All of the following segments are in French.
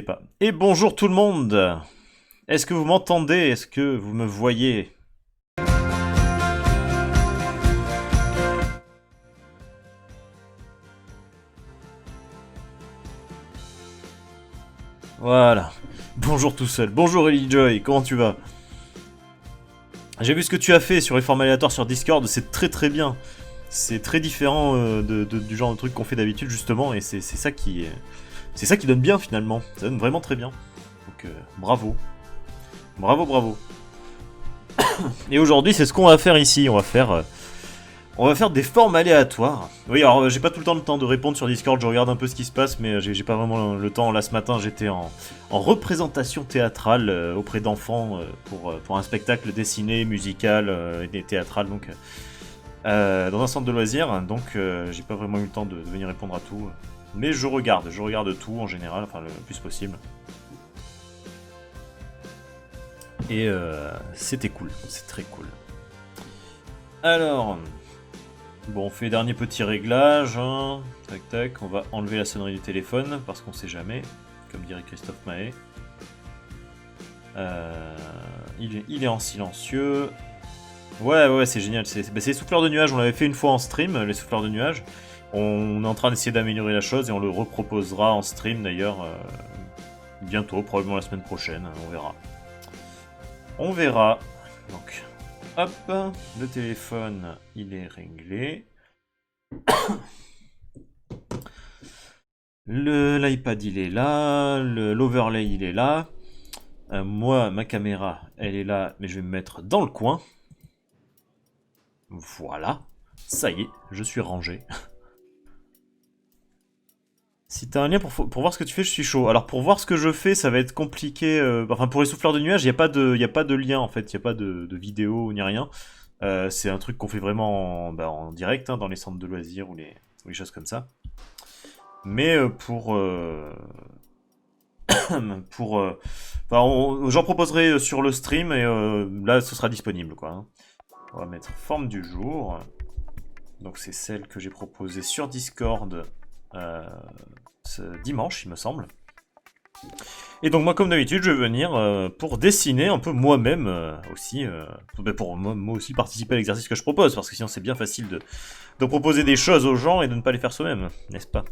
Pas. Et bonjour tout le monde. Est-ce que vous m'entendez? Est-ce que vous me voyez? Voilà. Bonjour tout seul. Bonjour Ellie Joy, comment tu vas? J'ai vu ce que tu as fait sur les formes aléatoires sur Discord, c'est très très bien. C'est très différent du genre de truc qu'on fait d'habitude justement, et c'est ça qui donne bien finalement. Ça donne vraiment très bien. Donc bravo. Bravo, bravo. Et aujourd'hui, c'est ce qu'on va faire ici. On va faire des formes aléatoires. Oui, alors j'ai pas tout le temps de répondre sur Discord, je regarde un peu ce qui se passe, mais j'ai pas vraiment le temps. Là, ce matin, j'étais en représentation théâtrale auprès d'enfants pour un spectacle dessiné, musical et théâtral, donc dans un centre de loisirs. Donc j'ai pas vraiment eu le temps de venir répondre à tout. Mais je regarde tout en général, enfin le plus possible. Et c'était cool, c'est très cool. Alors, bon, on fait les derniers petits réglages. Hein. Tac tac, on va enlever la sonnerie du téléphone parce qu'on sait jamais, comme dirait Christophe Mahé. Il est en silencieux. Ouais, c'est génial. C'est les souffleurs de nuages, on l'avait fait une fois en stream, les souffleurs de nuages. On est en train d'essayer d'améliorer la chose et on le reproposera en stream d'ailleurs bientôt, probablement la semaine prochaine, on verra. On verra. Donc, hop, le téléphone, il est réglé. L'iPad, il est là. L'overlay, il est là. Moi, ma caméra, elle est là, mais je vais me mettre dans le coin. Voilà. Ça y est, je suis rangé. Si t'as un lien pour voir ce que tu fais, je suis chaud. Alors pour voir ce que je fais, ça va être compliqué. Enfin pour les souffleurs de nuages, il y a pas de lien en fait, il y a pas de vidéo ni rien. C'est un truc qu'on fait vraiment en direct hein, dans les centres de loisirs ou les choses comme ça. Mais j'en proposerai sur le stream et là ce sera disponible quoi. Hein. On va mettre forme du jour. Donc c'est celle que j'ai proposée sur Discord ce dimanche, il me semble. Et donc moi comme d'habitude je vais venir pour dessiner un peu moi-même aussi, pour moi aussi participer à l'exercice que je propose, parce que sinon c'est bien facile de proposer des choses aux gens et de ne pas les faire soi-même, n'est-ce pas?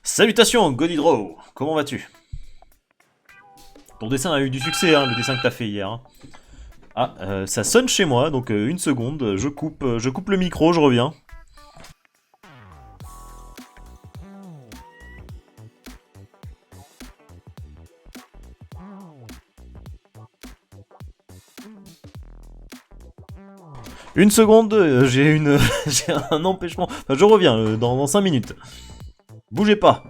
Salutations Godidro, comment vas-tu? Ton dessin a eu du succès, hein, le dessin que t'as fait hier. Hein. Ah, ça sonne chez moi, donc une seconde, je coupe le micro, je reviens. Une seconde, j'ai un empêchement. Enfin, je reviens dans 5 minutes. Bougez pas.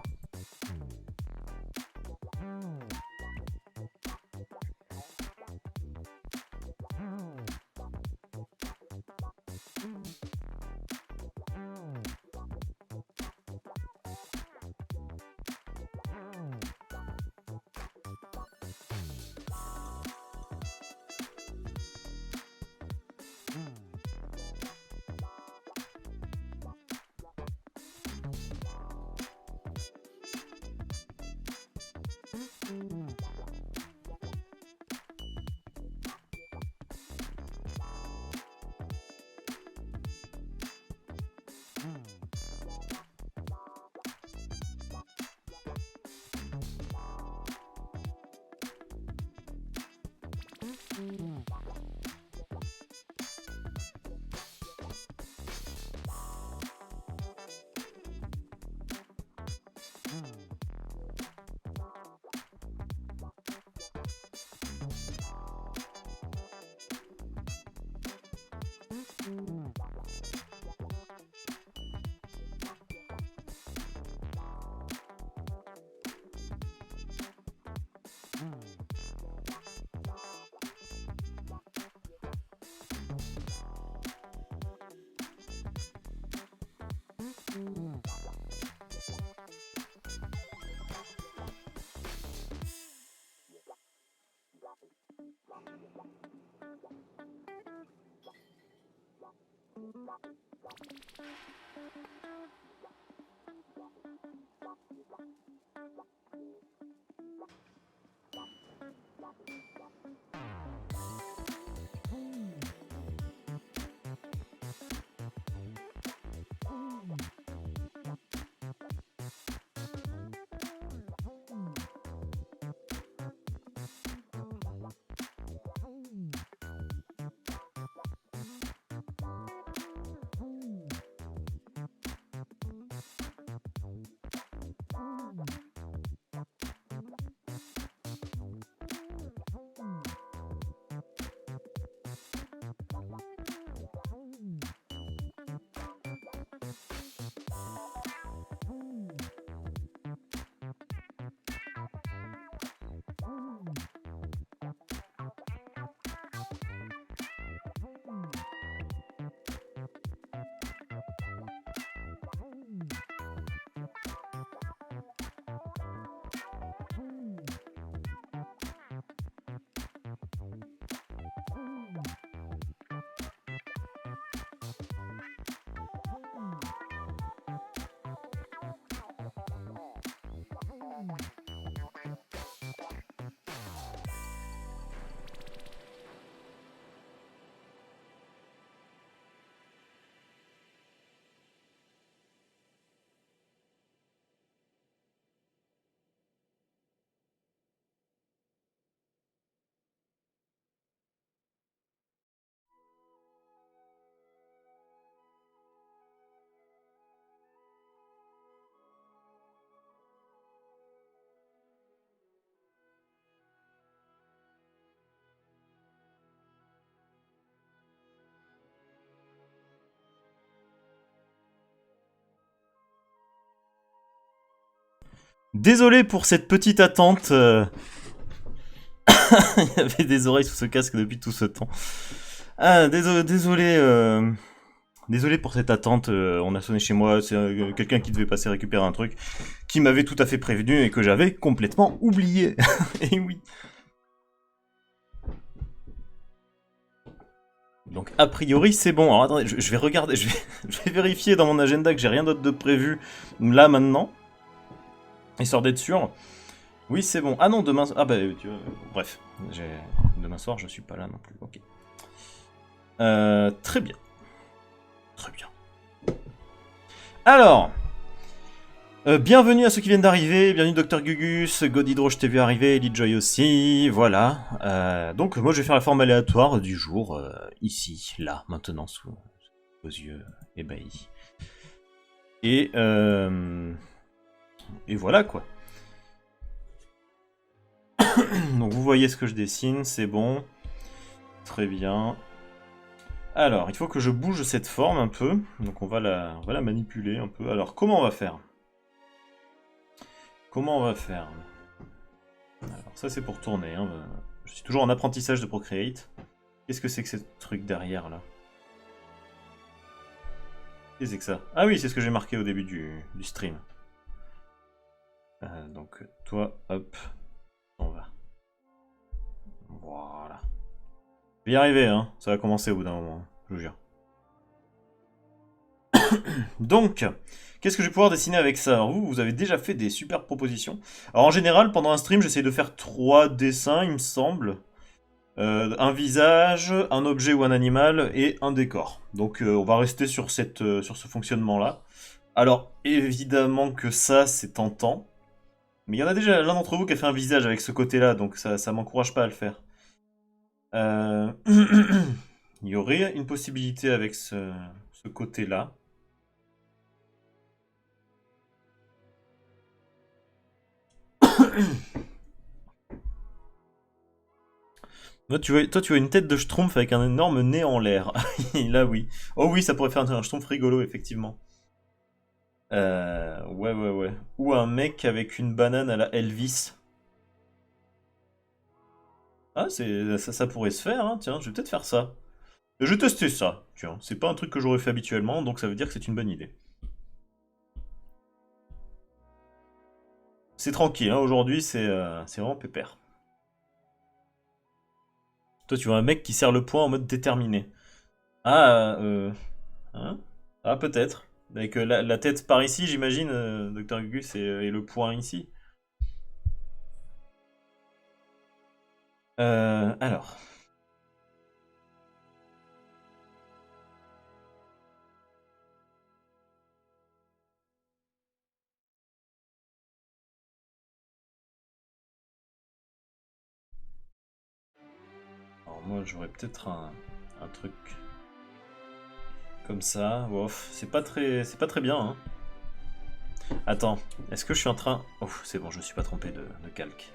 Désolé pour cette petite attente. Il y avait des oreilles sous ce casque depuis tout ce temps. Ah, désolé pour cette attente. On a sonné chez moi. C'est quelqu'un qui devait passer récupérer un truc qui m'avait tout à fait prévenu et que j'avais complètement oublié. Et oui. Donc a priori c'est bon. Alors attendez, je vais regarder, je vais vérifier dans mon agenda que j'ai rien d'autre de prévu là maintenant. Histoire d'être sûr. Oui, c'est bon. Ah non, demain... Ah bah, bref. Demain soir, je suis pas là non plus. Ok. Très bien. Très bien. Alors... bienvenue à ceux qui viennent d'arriver. Bienvenue Dr Gugus, Godhydro, je t'ai vu arriver. Elite Joy aussi. Voilà. Donc, moi, je vais faire la forme aléatoire du jour. Ici, là, maintenant, sous vos yeux ébahis. Et voilà, quoi. Donc vous voyez ce que je dessine, c'est bon. Très bien. Alors, il faut que je bouge cette forme un peu. Donc on va la manipuler un peu. Alors, comment on va faire? Comment on va faire? Alors, ça c'est pour tourner. Hein. Je suis toujours en apprentissage de Procreate. Qu'est-ce que c'est que ce truc derrière, là? Qu'est-ce que c'est que ça? Ah oui, c'est ce que j'ai marqué au début du stream. Donc, toi, hop, on va. Voilà. Je vais y arriver, hein. Ça va commencer au bout d'un moment, je vous jure. Donc, qu'est-ce que je vais pouvoir dessiner avec ça? Alors vous avez déjà fait des super propositions. Alors en général, pendant un stream, j'essaie de faire 3 dessins, il me semble. Un visage, un objet ou un animal et un décor. Donc on va rester sur ce fonctionnement-là. Alors évidemment que ça, c'est tentant. Mais il y en a déjà l'un d'entre vous qui a fait un visage avec ce côté-là, donc ça m'encourage pas à le faire. Il y aurait une possibilité avec ce côté-là. Toi, tu vois une tête de schtroumpf avec un énorme nez en l'air. Là, oui. Oh oui, ça pourrait faire un schtroumpf rigolo, effectivement. Ouais. Ou un mec avec une banane à la Elvis. Ah, ça pourrait se faire, hein. Tiens, je vais peut-être faire ça. Je vais tester ça, tiens. C'est pas un truc que j'aurais fait habituellement, donc ça veut dire que c'est une bonne idée. C'est tranquille, hein. Aujourd'hui, c'est vraiment pépère. Toi, tu vois un mec qui serre le poing en mode déterminé. Ah, hein? Ah, peut-être. Avec la tête par ici, j'imagine, Docteur Gugus, et le poing ici. Alors. Alors moi, j'aurais peut-être un truc comme ça. Wouf, c'est pas très bien, hein. Attends, est-ce que je suis en train... Oh, c'est bon, je me suis pas trompé de calque.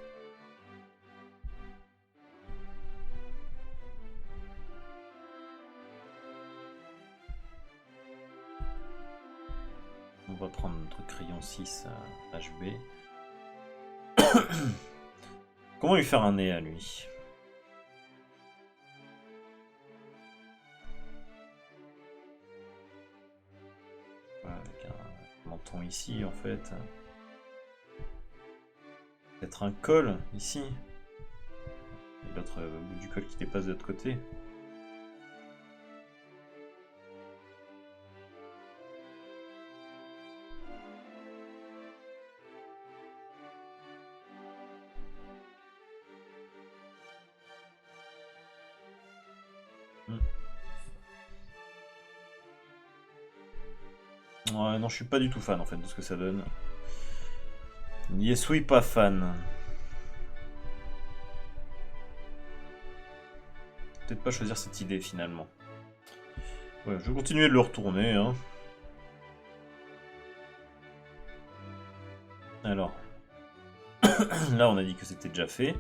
On va prendre notre crayon 6 HB. Comment lui faire un nez à lui? Voilà, avec un menton ici en fait. Peut-être un col ici. Et l'autre bout du col qui dépasse de l'autre côté. Ouais, non, je suis pas du tout fan en fait de ce que ça donne. Yes, oui, pas fan. Peut-être pas choisir cette idée finalement. Ouais, je vais continuer de le retourner. Hein. Alors. Là, on a dit que c'était déjà fait.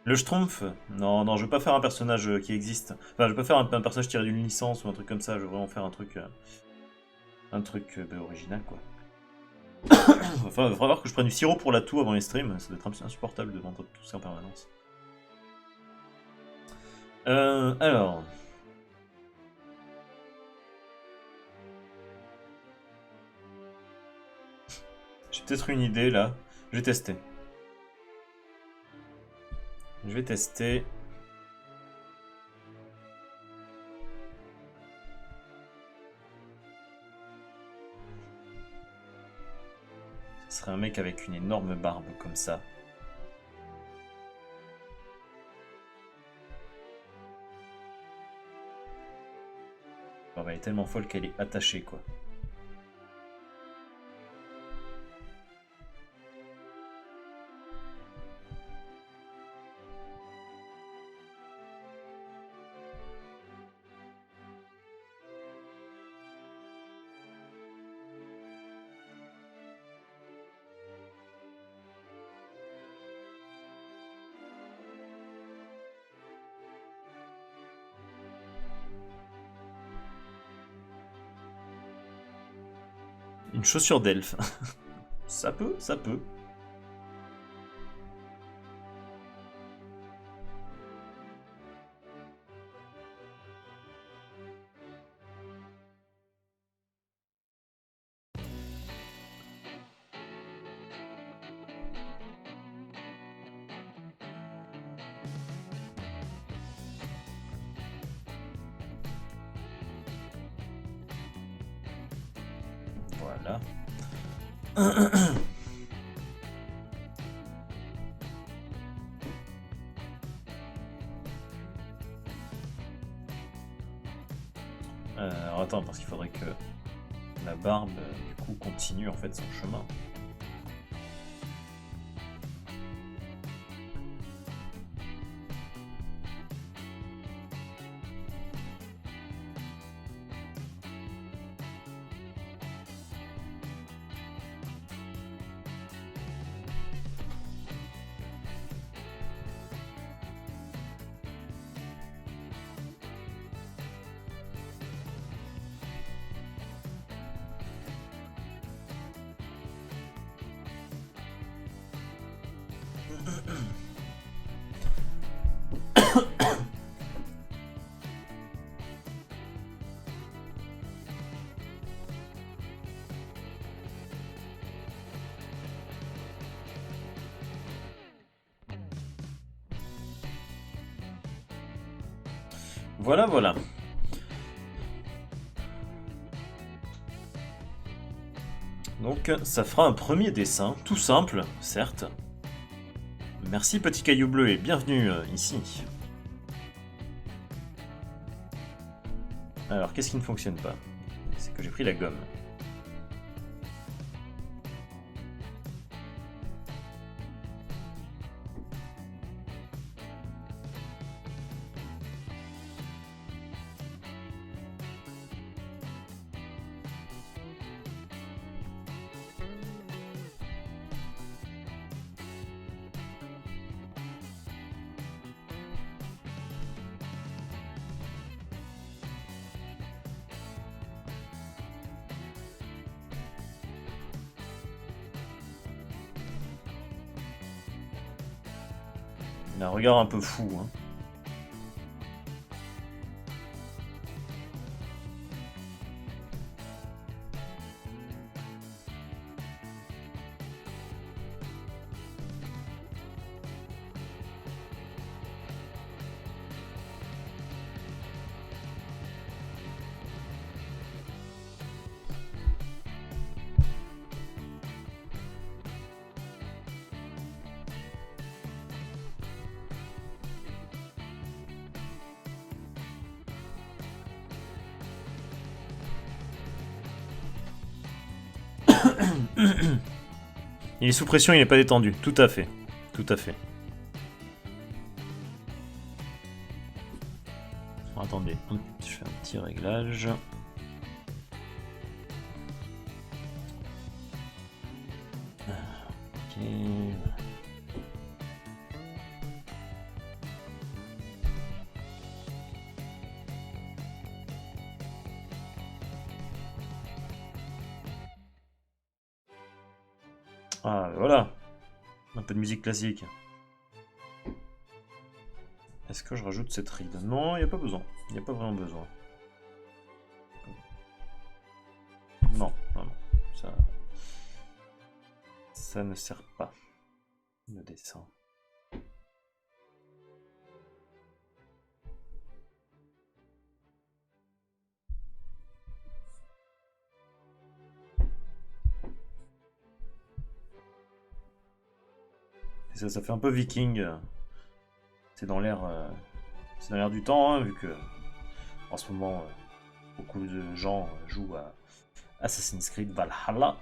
Le Schtroumpf? Non, non, je veux pas faire un personnage qui existe. Enfin, je veux pas faire un personnage tiré d'une licence ou un truc comme ça. Je veux vraiment faire un truc original, quoi. Enfin, il va falloir que je prenne du sirop pour la toux avant les streams. Ça doit être insupportable de vendre tout ça en permanence. Alors... J'ai peut-être une idée, là. Je vais tester. Je vais tester. Ce serait un mec avec une énorme barbe comme ça. La barbe elle est tellement folle qu'elle est attachée, quoi. Une chaussure d'elfe. Ça peut, ça peut. Voilà. Alors attends, parce qu'il faudrait que la barbe, du coup, continue en fait son chemin. Voilà, voilà. Donc ça fera un premier dessin, tout simple, certes. Merci petit caillou bleu et bienvenue ici. Alors qu'est-ce qui ne fonctionne pas? C'est que j'ai pris la gomme. Il a un regard un peu fou, hein. Il est sous pression, il n'est pas détendu. Tout à fait. Tout à fait. Alors, attendez, je fais un petit réglage. Ok. Ah, voilà. Un peu de musique classique. Est-ce que je rajoute cette ride? Non, il n'y a pas besoin. Il n'y a pas vraiment besoin. Non, non, non. Ça ne sert pas. Le dessin. Et ça fait un peu viking. C'est dans l'air du temps, hein, vu que en ce moment beaucoup de gens jouent à Assassin's Creed Valhalla.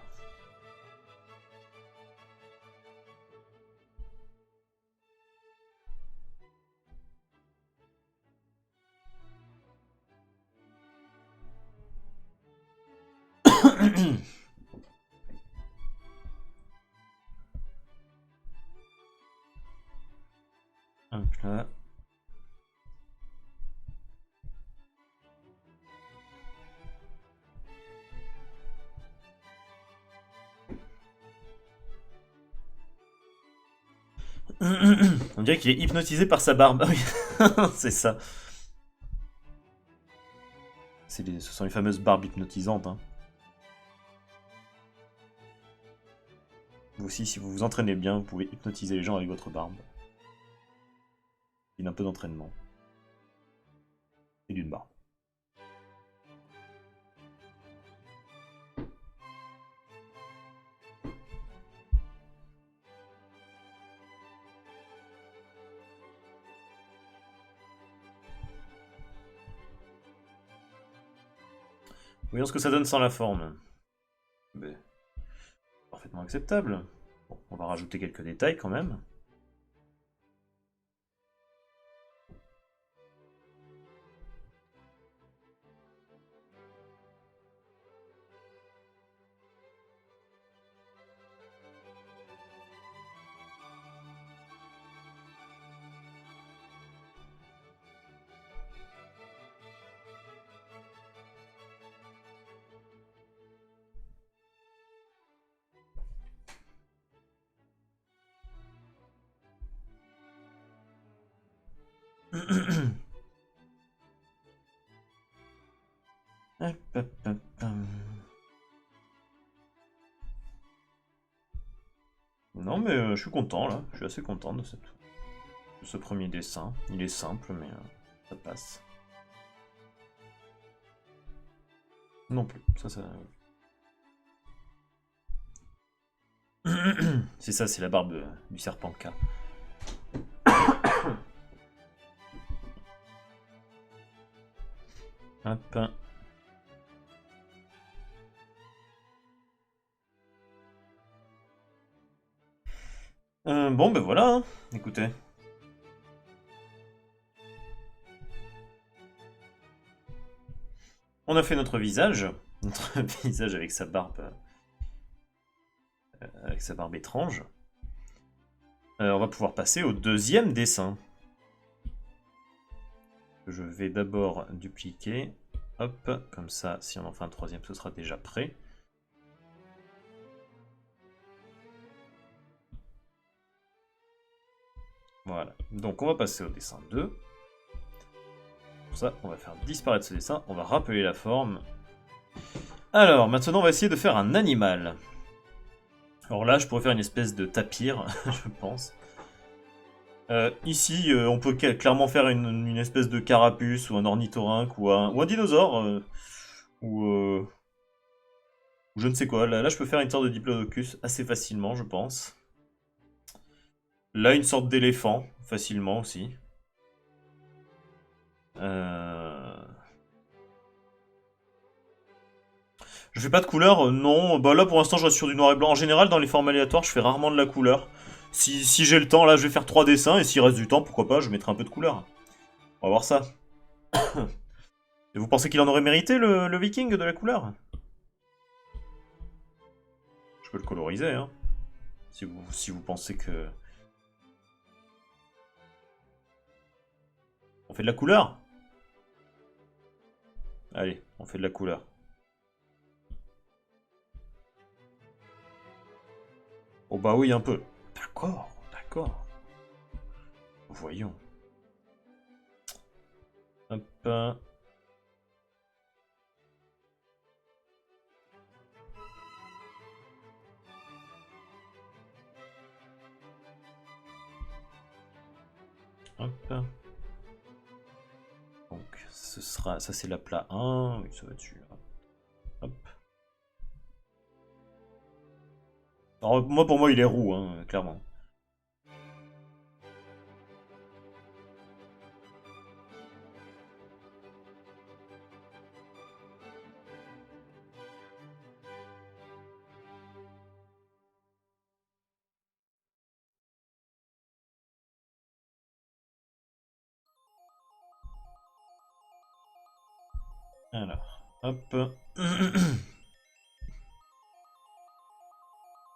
Hop là. On dirait qu'il est hypnotisé par sa barbe. C'est ça. Ce sont les fameuses barbes hypnotisantes. Hein. Vous aussi, si vous vous entraînez bien, vous pouvez hypnotiser les gens avec votre barbe. Il y a un peu d'entraînement. Et d'une barbe. Voyons ce que ça donne sans la forme. Mais, parfaitement acceptable. Bon, on va rajouter quelques détails quand même. Non mais je suis content là, je suis assez content de ce premier dessin. Il est simple mais ça passe. Non plus. Ça... c'est ça, c'est la barbe du serpent K. Hop. Bon, ben voilà, hein. Écoutez. On a fait notre visage. Notre visage avec sa barbe. Avec sa barbe étrange. On va pouvoir passer au deuxième dessin. Je vais d'abord dupliquer. Hop, comme ça, si on en fait un troisième, ce sera déjà prêt. Voilà, donc on va passer au dessin 2. Pour ça, on va faire disparaître ce dessin, on va rappeler la forme. Alors, maintenant on va essayer de faire un animal. Alors là, je pourrais faire une espèce de tapir, je pense. Ici, on peut clairement faire une espèce de carapuce, ou un ornithorynque, ou un dinosaure, ou je ne sais quoi. Là, je peux faire une sorte de diplodocus assez facilement, je pense. Là, une sorte d'éléphant, facilement aussi. Je fais pas de couleur, non. Bah là, pour l'instant, je reste sur du noir et blanc. En général, dans les formes aléatoires, je fais rarement de la couleur. Si j'ai le temps, là, je vais faire 3 dessins, et s'il reste du temps, pourquoi pas, je mettrai un peu de couleur. On va voir ça. Et vous pensez qu'il en aurait mérité, le viking, de la couleur? Je peux le coloriser, hein. Si vous pensez que... On fait de la couleur? Allez, on fait de la couleur. Oh bah oui, un peu. D'accord, d'accord. Voyons. Hop. Hop. Donc, ce sera... Ça, c'est la plat 1. Oui, ça va dessus. Hop. Alors, pour moi, il est roux, hein, clairement. Alors, hop.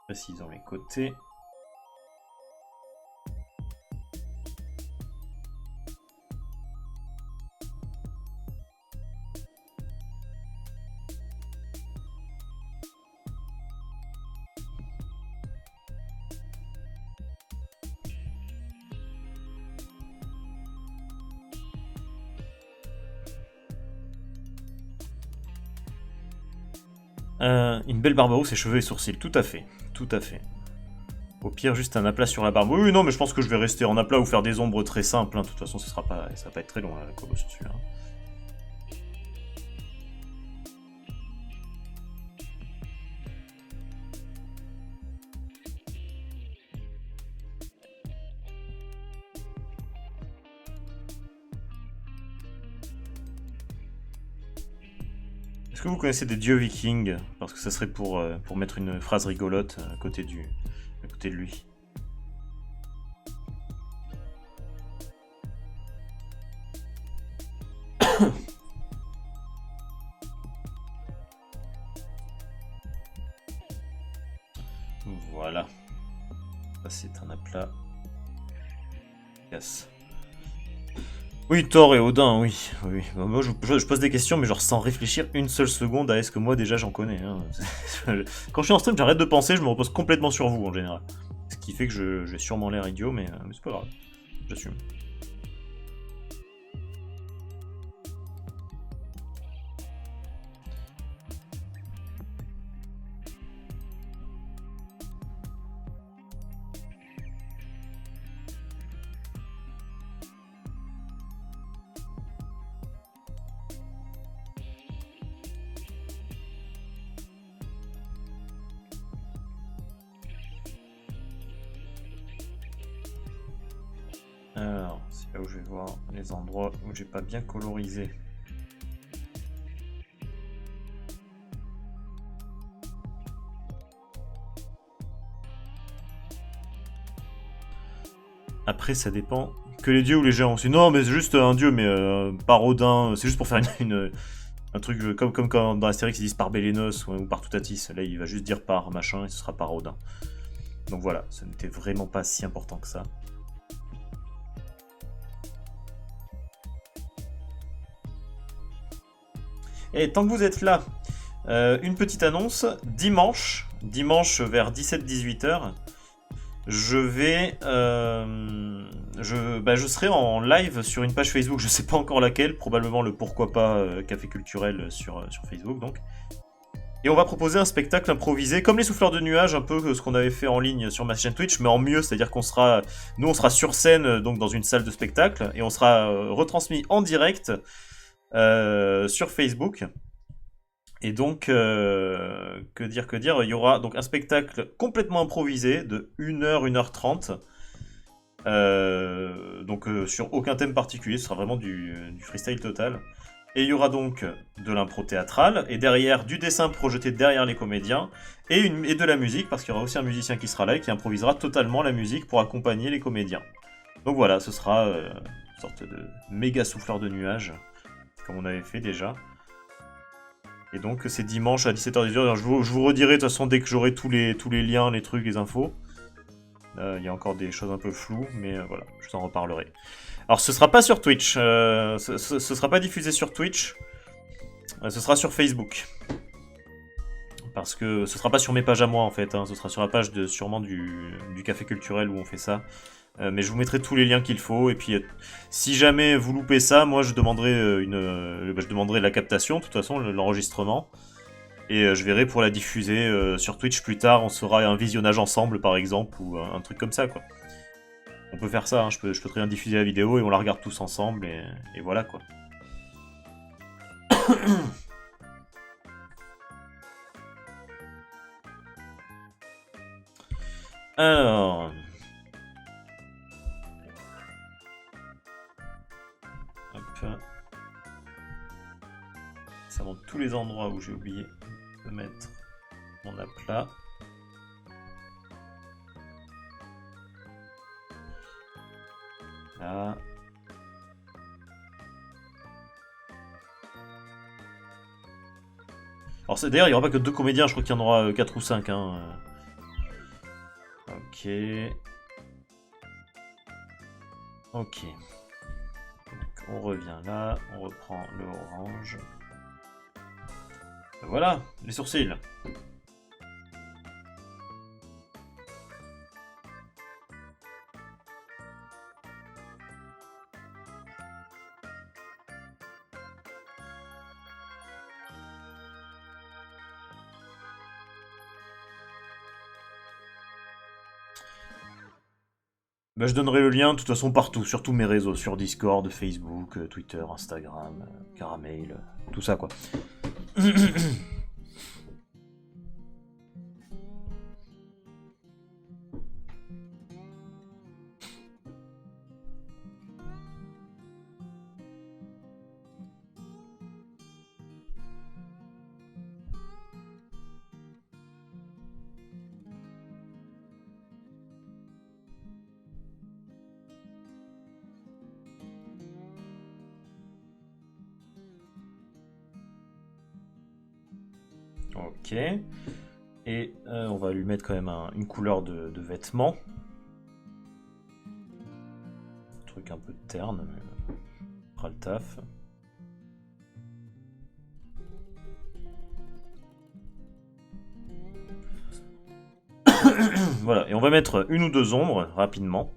Précisons les côtés. Une belle barbe rousse, ses cheveux et sourcils, tout à fait, tout à fait. Au pire, juste un aplat sur la barbe. Oui, non, mais je pense que je vais rester en aplat ou faire des ombres très simples. Hein. De toute façon, ça va pas être très long, la colo sur celui-là. Est-ce que vous connaissez des dieux vikings? Parce que ça serait pour mettre une phrase rigolote à côté de lui. Voilà. Ça, c'est un aplat. Yes. Oui, Thor et Odin, oui. Oui. Bah, moi, je pose des questions, mais genre sans réfléchir une seule seconde à est-ce que moi déjà j'en connais. Hein. Quand je suis en stream, j'arrête de penser, je me repose complètement sur vous en général. Ce qui fait que j'ai sûrement l'air idiot, mais c'est pas grave. J'assume. Là où je vais voir les endroits où j'ai pas bien colorisé. Après, ça dépend. Que les dieux ou les géants aussi. Non, mais c'est juste un dieu, mais par Odin. C'est juste pour faire un truc comme quand dans Astérix ils disent par Bélénos ou par Toutatis. Là, il va juste dire par machin et ce sera par Odin. Donc voilà, ça n'était vraiment pas si important que ça. Et tant que vous êtes là, une petite annonce. Dimanche vers 17-18h, je serai en live sur une page Facebook, je sais pas encore laquelle, probablement le Pourquoi pas Café Culturel sur Facebook donc. Et on va proposer un spectacle improvisé, comme les souffleurs de nuages, un peu ce qu'on avait fait en ligne sur ma chaîne Twitch, mais en mieux, c'est-à-dire qu'on sera, nous on sera sur scène, donc dans une salle de spectacle, et on sera retransmis en direct sur Facebook. Et donc, que dire, il y aura donc un spectacle complètement improvisé de 1h, 1h30. Donc sur aucun thème particulier, ce sera vraiment du freestyle total. Et il y aura donc de l'impro théâtrale, et derrière du dessin projeté derrière les comédiens, et de la musique, parce qu'il y aura aussi un musicien qui sera là et qui improvisera totalement la musique pour accompagner les comédiens. Donc voilà, ce sera une sorte de méga souffleur de nuages, comme on avait fait déjà. Et donc c'est dimanche à 17h18. Je vous redirai de toute façon dès que j'aurai tous les liens, les trucs, les infos. Il y a encore des choses un peu floues, mais voilà, je vous en reparlerai. Alors ce sera pas sur Twitch, ce sera pas diffusé sur Twitch, ce sera sur Facebook. Parce que ce sera pas sur mes pages à moi en fait, hein, ce sera sur la page sûrement du Café Culturel où on fait ça. Mais je vous mettrai tous les liens qu'il faut, et puis si jamais vous loupez ça, moi je demanderai, je demanderai la captation, de toute façon, l'enregistrement. Et je verrai pour la diffuser sur Twitch plus tard, on se fera un visionnage ensemble par exemple, ou un truc comme ça quoi. On peut faire ça, hein, je peux très bien diffuser la vidéo et on la regarde tous ensemble, et voilà quoi. Alors... Hop. Ça montre tous les endroits où j'ai oublié de mettre mon aplat. Là. Alors d'ailleurs, il n'y aura pas que 2 comédiens, je crois qu'il y en aura 4 ou 5. Hein. Ok. Ok. Donc, on revient là, on reprend le orange. Voilà, les sourcils. Bah, je donnerai le lien de toute façon partout, sur tous mes réseaux, sur Discord, Facebook, Twitter, Instagram, Caramel, tout ça quoi. Ok. Et on va lui mettre quand même une couleur de vêtements. Un truc un peu terne, mais on fera le taf. Voilà, et on va mettre une ou deux ombres rapidement.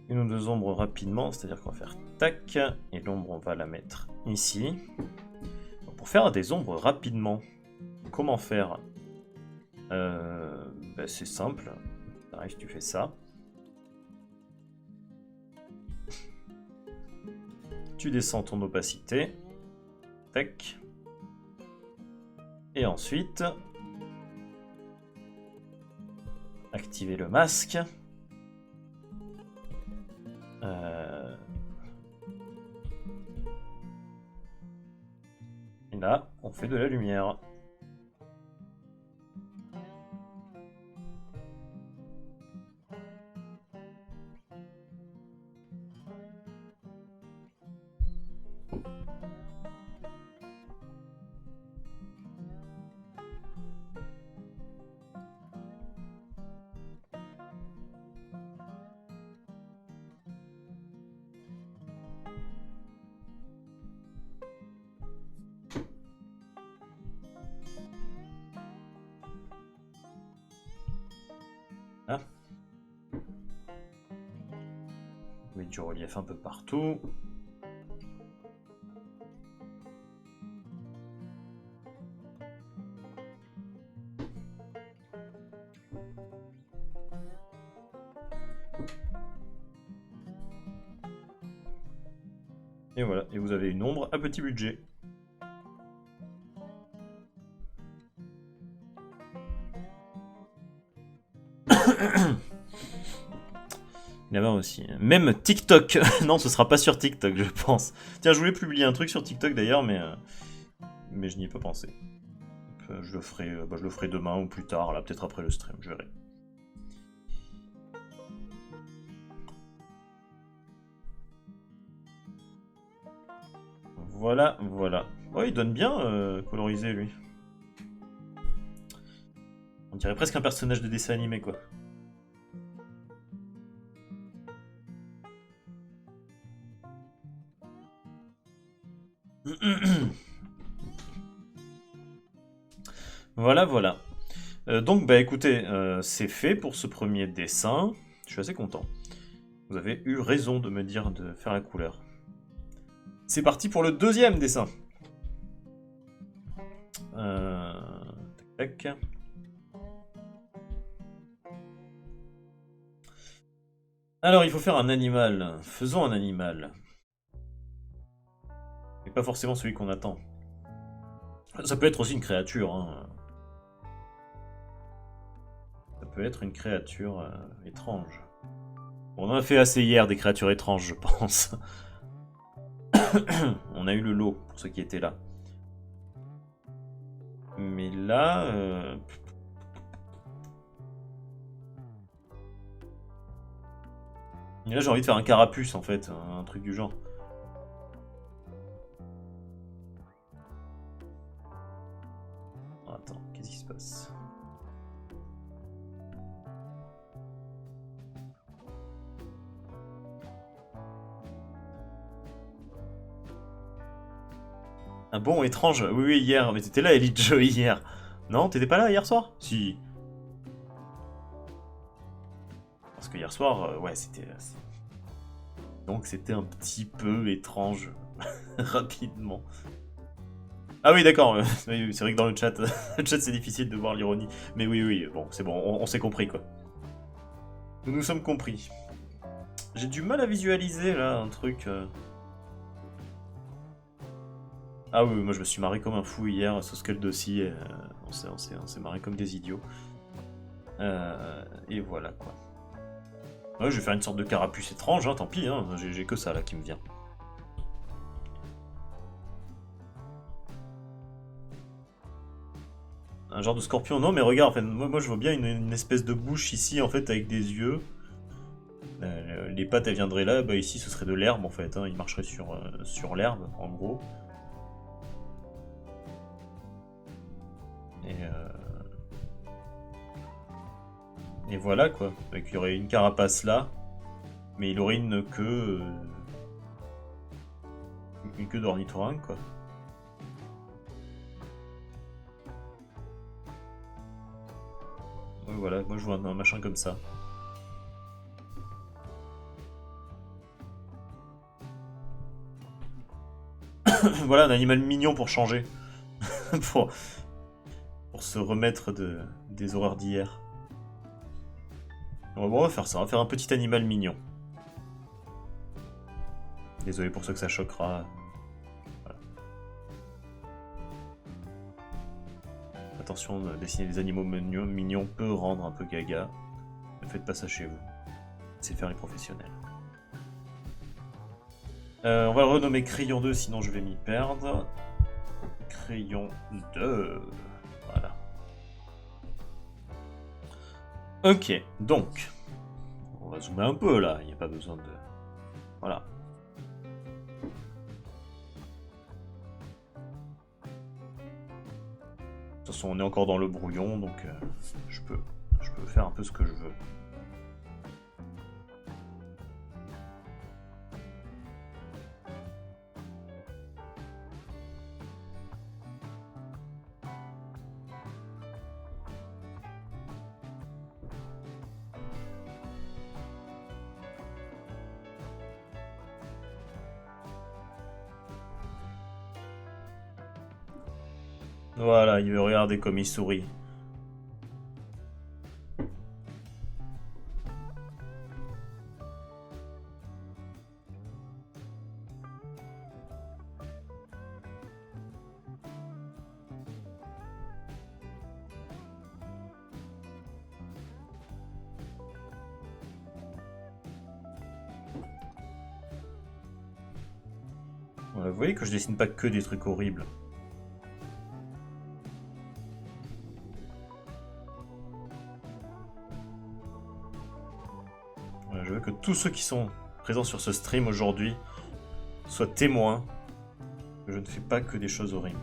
Une ou deux ombres rapidement, c'est-à-dire qu'on va faire tac, et l'ombre on va la mettre ici. Pour faire des ombres rapidement, comment faire? C'est simple, t'arrives, tu fais ça. Tu descends ton opacité, tac. Et ensuite, Activer le masque. Et là, on fait de la lumière. Ah. Oui, du relief un peu partout. Et voilà, et vous avez une ombre à petit budget. Il y avait aussi. Même TikTok. Non, ce sera pas sur TikTok, je pense. Tiens, je voulais publier un truc sur TikTok d'ailleurs, mais je n'y ai pas pensé. Je le ferai demain ou plus tard, là, peut-être après le stream, je verrai. Voilà, voilà. Oh, il donne bien colorisé, lui. On dirait presque un personnage de dessin animé, quoi. Voilà, voilà. Donc, bah écoutez, c'est fait pour ce premier dessin. Je suis assez content. Vous avez eu raison de me dire de faire la couleur. C'est parti pour le deuxième dessin. Tac, tac. Alors, il faut faire un animal. Faisons un animal. Mais pas forcément celui qu'on attend. Ça peut être aussi une créature. Hein. Ça peut être une créature étrange. On en a fait assez hier des créatures étranges, je pense. On a eu le lot pour ceux qui étaient là. Mais là... Et là j'ai envie de faire un carapuce en fait, un truc du genre. Attends, qu'est-ce qui se passe? Un bon étrange. Oui, oui, hier. Mais t'étais là, Elite Joe, hier. Non, t'étais pas là hier soir? Si. Parce que hier soir, ouais, c'était... Donc c'était un petit peu étrange. Rapidement. Ah oui, d'accord. C'est vrai que dans le chat, c'est difficile de voir l'ironie. Mais oui, oui, bon, c'est bon, on s'est compris, quoi. Nous nous sommes compris. J'ai du mal à visualiser, là, un truc... Ah oui, moi je me suis marré comme un fou hier sur Skull Dossier. On s'est marré comme des idiots. Et voilà quoi. Ouais, je vais faire une sorte de carapuce étrange, hein, tant pis, hein, j'ai que ça là qui me vient. Un genre de scorpion, non mais regarde, en fait, moi je vois bien une espèce de bouche ici en fait avec des yeux. Les pattes elles viendraient là, bah ici ce serait de l'herbe en fait, hein, il marcherait sur l'herbe en gros. Et voilà quoi. Donc, il y aurait une carapace là, mais il aurait une queue d'ornithorynque quoi. Ouais, voilà, moi je vois un machin comme ça. Voilà un animal mignon pour changer. pour, pour se remettre des horreurs d'hier. Bon, on va faire ça, on va faire un petit animal mignon. Désolé pour ceux que ça choquera. Voilà. Attention, dessiner des animaux mignons peut rendre un peu gaga. Ne faites pas ça chez vous. C'est faire les professionnels. On va le renommer Crayon 2, sinon je vais m'y perdre. Crayon 2. Voilà. Ok, donc. On va zoomer un peu là, il n'y a pas besoin de... Voilà. De toute façon, on est encore dans le brouillon, donc je peux faire un peu ce que je veux. Voilà, il veut regarder comme il sourit. Vous voyez que je dessine pas que des trucs horribles. Je veux que tous ceux qui sont présents sur ce stream aujourd'hui soient témoins que je ne fais pas que des choses horribles.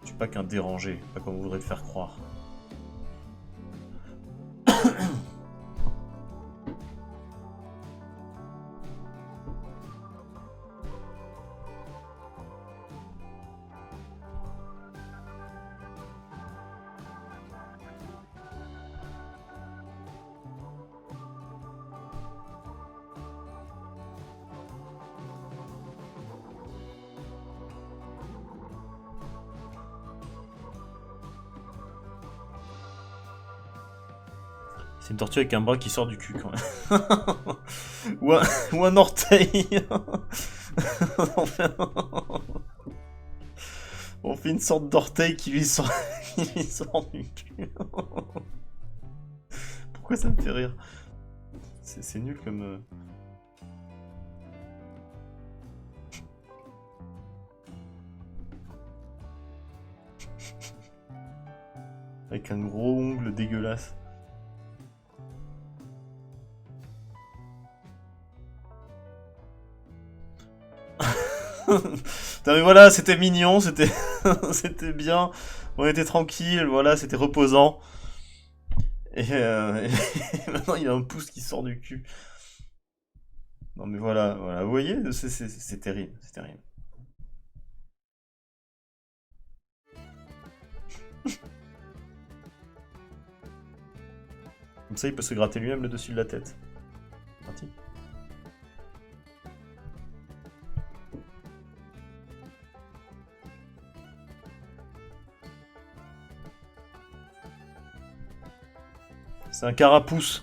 Je suis pas qu'un dérangé, pas comme vous voudrez le faire croire. C'est une tortue avec un bras qui sort du cul quand même. ou un orteil. On fait une sorte d'orteil qui lui sort, qui lui sort du cul. Pourquoi ça me fait rire? C'est nul comme... Avec un gros ongle dégueulasse. Non mais voilà, c'était mignon, c'était c'était bien, on était tranquille, voilà, c'était reposant. Et maintenant il a un pouce qui sort du cul. Non mais voilà, voilà, vous voyez, c'est terrible, c'est terrible. Comme ça il peut se gratter lui-même le dessus de la tête. Parti. C'est un carapuce.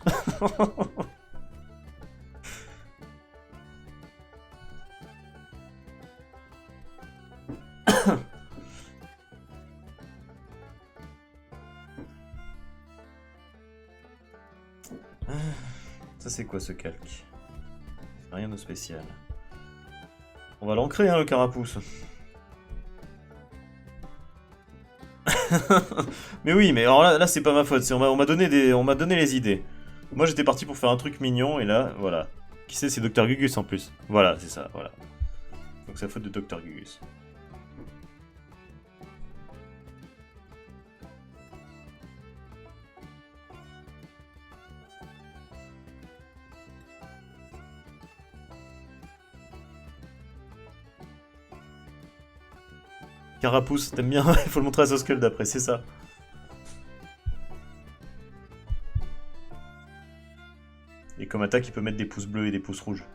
Ça c'est quoi ce calque? Rien de spécial. On va l'ancrer hein, le carapuce. Mais oui, mais alors là c'est pas ma faute, on m'a donné les idées. Moi j'étais parti pour faire un truc mignon et là, voilà. Qui sait, c'est Dr Gugus en plus. Voilà, c'est ça, voilà. Donc c'est la faute de Dr Gugus. Carapuce, t'aimes bien? Il faut le montrer à Soskull d'après, c'est ça. Et comme attaque, il peut mettre des pouces bleus et des pouces rouges.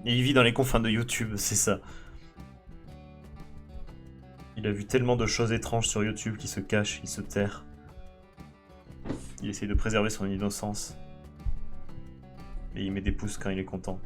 Et il vit dans les confins de YouTube, c'est ça. Il a vu tellement de choses étranges sur YouTube qu'il se cache, il se terre. Il essaye de préserver son innocence. Et il met des pouces quand il est content.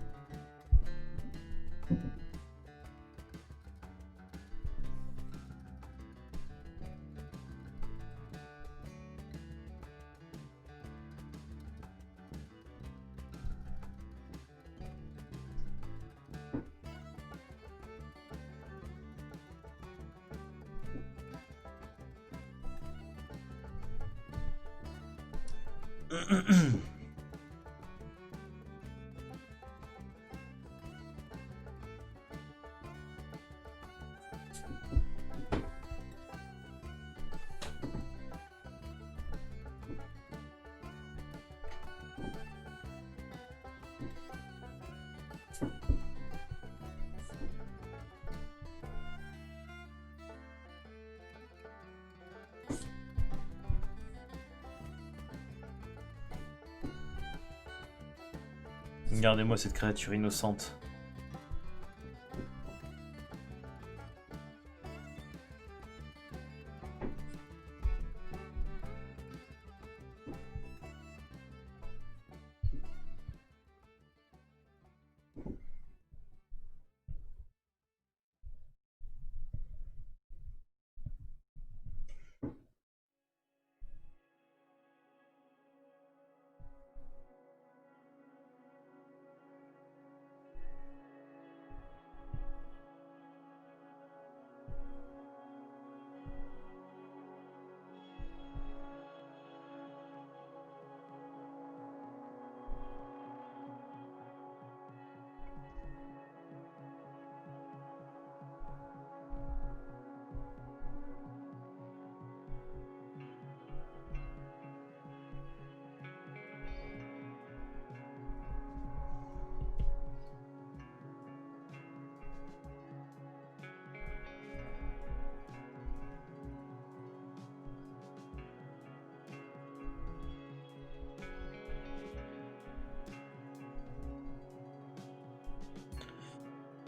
Gardez-moi cette créature innocente.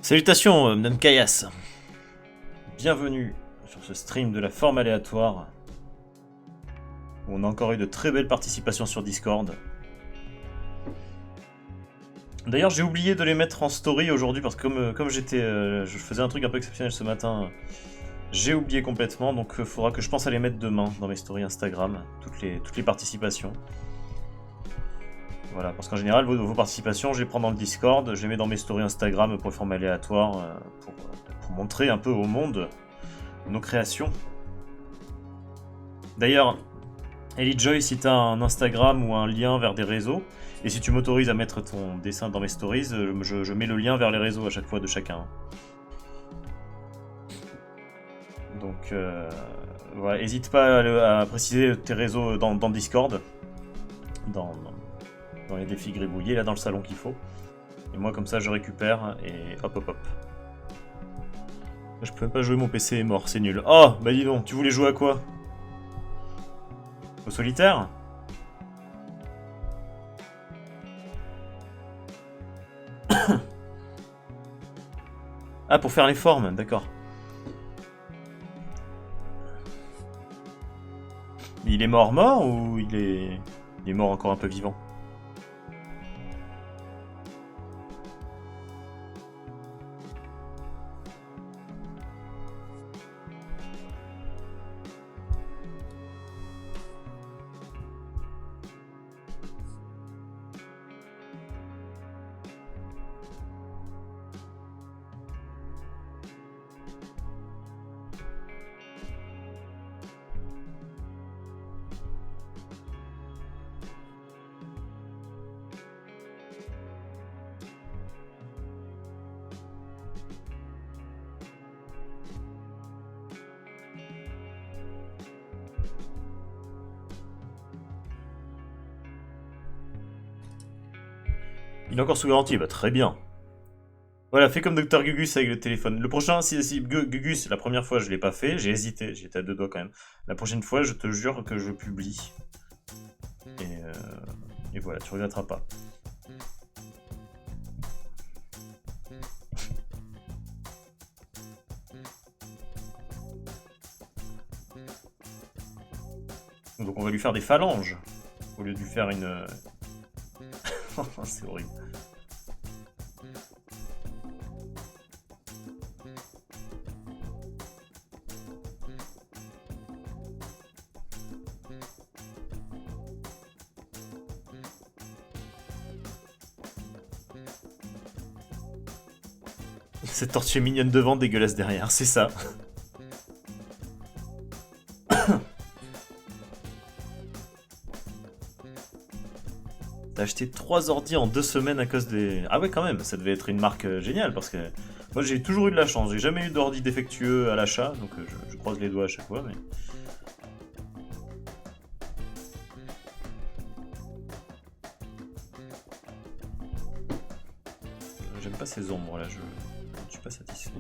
Salutations, Madame Kayas. Bienvenue sur ce stream de la forme aléatoire. Où on a encore eu de très belles participations sur Discord. D'ailleurs, j'ai oublié de les mettre en story aujourd'hui parce que comme je faisais un truc un peu exceptionnel ce matin, j'ai oublié complètement. Donc il faudra que je pense à les mettre demain dans mes stories Instagram, toutes les participations. Voilà, parce qu'en général, vos participations, je les prends dans le Discord, je les mets dans mes stories Instagram pour forme aléatoire, pour montrer un peu au monde nos créations. D'ailleurs, Ellie Joy, si tu as un Instagram ou un lien vers des réseaux, et si tu m'autorises à mettre ton dessin dans mes stories, je mets le lien vers les réseaux à chaque fois de chacun. Donc, voilà, n'hésite pas à préciser tes réseaux dans Discord, dans les défis gribouillés, là dans le salon qu'il faut. Et moi comme ça je récupère et hop hop hop. Je peux même pas jouer, mon PC est mort, c'est nul. Oh bah dis donc, tu voulais jouer à quoi? Au solitaire? Ah, pour faire les formes, d'accord. Il est mort ou il est mort encore un peu vivant? Il est encore sous garantie, bah très bien. Voilà, fais comme Dr Gugus avec le téléphone. Le prochain, si Gugus, la première fois je l'ai pas fait, j'ai hésité, j'étais à 2 doigts quand même. La prochaine fois, je te jure que je publie. Et voilà, tu regretteras pas. Donc on va lui faire des phalanges, au lieu de lui faire une... C'est horrible. Cette tortue est mignonne devant, dégueulasse derrière, c'est ça. T'as acheté 3 ordi en 2 semaines à cause des... Ah ouais quand même, ça devait être une marque géniale parce que... Moi j'ai toujours eu de la chance, j'ai jamais eu d'ordi défectueux à l'achat, donc je croise les doigts à chaque fois, mais... J'aime pas ces ombres là, je suis pas satisfait.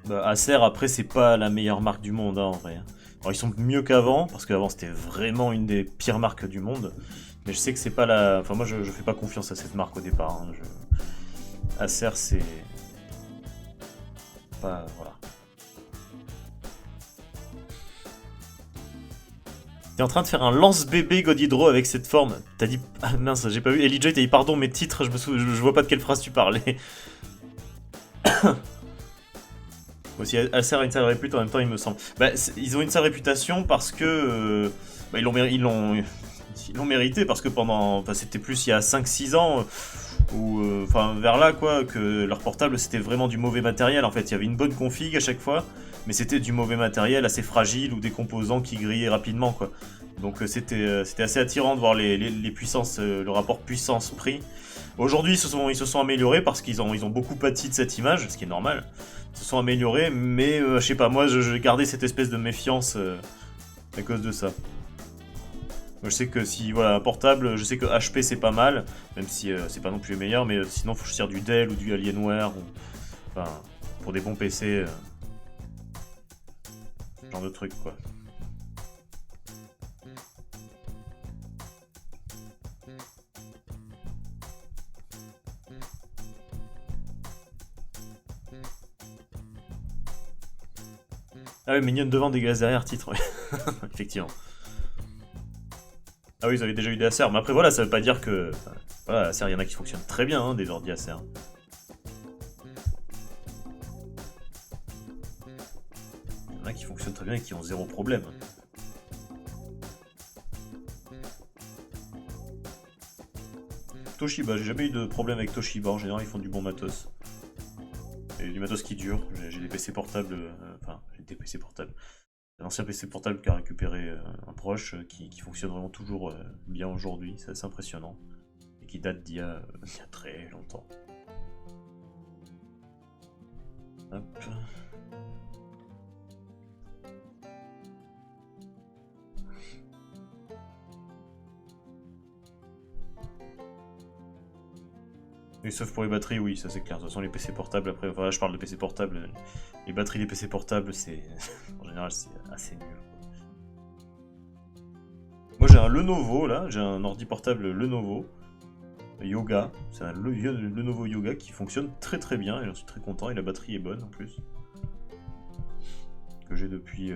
Bah, Acer, après, c'est pas la meilleure marque du monde, hein, en vrai. Alors, ils sont mieux qu'avant, parce qu'avant, c'était vraiment une des pires marques du monde. Mais je sais que c'est pas la... Enfin, moi, je fais pas confiance à cette marque au départ. Hein. Acer, c'est... Pas... Voilà. T'es en train de faire un lance-bébé God Hydro avec cette forme. T'as dit... Ah mince, j'ai pas vu. Ellie Joy, t'as dit pardon, mes titres, je vois pas de quelle phrase tu parlais. Aussi, Acer a une sale réputation en même temps, il me semble. Bah, ils ont une sale réputation parce que... bah, ils l'ont mérité parce que pendant... Enfin, c'était plus il y a 5-6 ans, ou enfin vers là quoi, que leur portable c'était vraiment du mauvais matériel en fait. Il y avait une bonne config à chaque fois, mais c'était du mauvais matériel assez fragile ou des composants qui grillaient rapidement quoi. Donc c'était assez attirant de voir les puissances, le rapport puissance-prix. Aujourd'hui ils se sont améliorés parce qu'ils ont beaucoup pâti de cette image, ce qui est normal. Ils se sont améliorés, mais je sais pas, moi j'ai gardé cette espèce de méfiance à cause de ça. Je sais que si, voilà, un portable, je sais que HP c'est pas mal, même si c'est pas non plus le meilleur, mais sinon faut choisir du Dell ou du Alienware, ou, enfin, pour des bons PC, ce genre de truc quoi. Ah ouais, mignonne devant, dégueulasse derrière, titre, ouais. Effectivement. Ah oui, ils avaient déjà eu des Acer, mais après voilà, ça veut pas dire que... Enfin, voilà, Acer, il y en a qui fonctionnent très bien, hein, des ordi Acer. Il y en a qui fonctionnent très bien et qui ont zéro problème. Toshiba, j'ai jamais eu de problème avec Toshiba, en général ils font du bon matos. Et du matos qui dure, j'ai des PC portables, enfin j'ai des PC portables. Un ancien PC portable qu'a récupéré un proche qui fonctionne vraiment toujours bien aujourd'hui, c'est assez impressionnant. Et qui date d'il y a très longtemps. Hop. Et sauf pour les batteries, oui, ça c'est clair. De toute façon, les PC portables, après, voilà, je parle de PC portables. Les batteries des PC portables, c'est. En général, c'est assez nul. Moi, j'ai un Lenovo, là, j'ai un ordi portable Lenovo Yoga. C'est un Lenovo Yoga qui fonctionne très très bien, et j'en suis très content, et la batterie est bonne en plus. Que j'ai depuis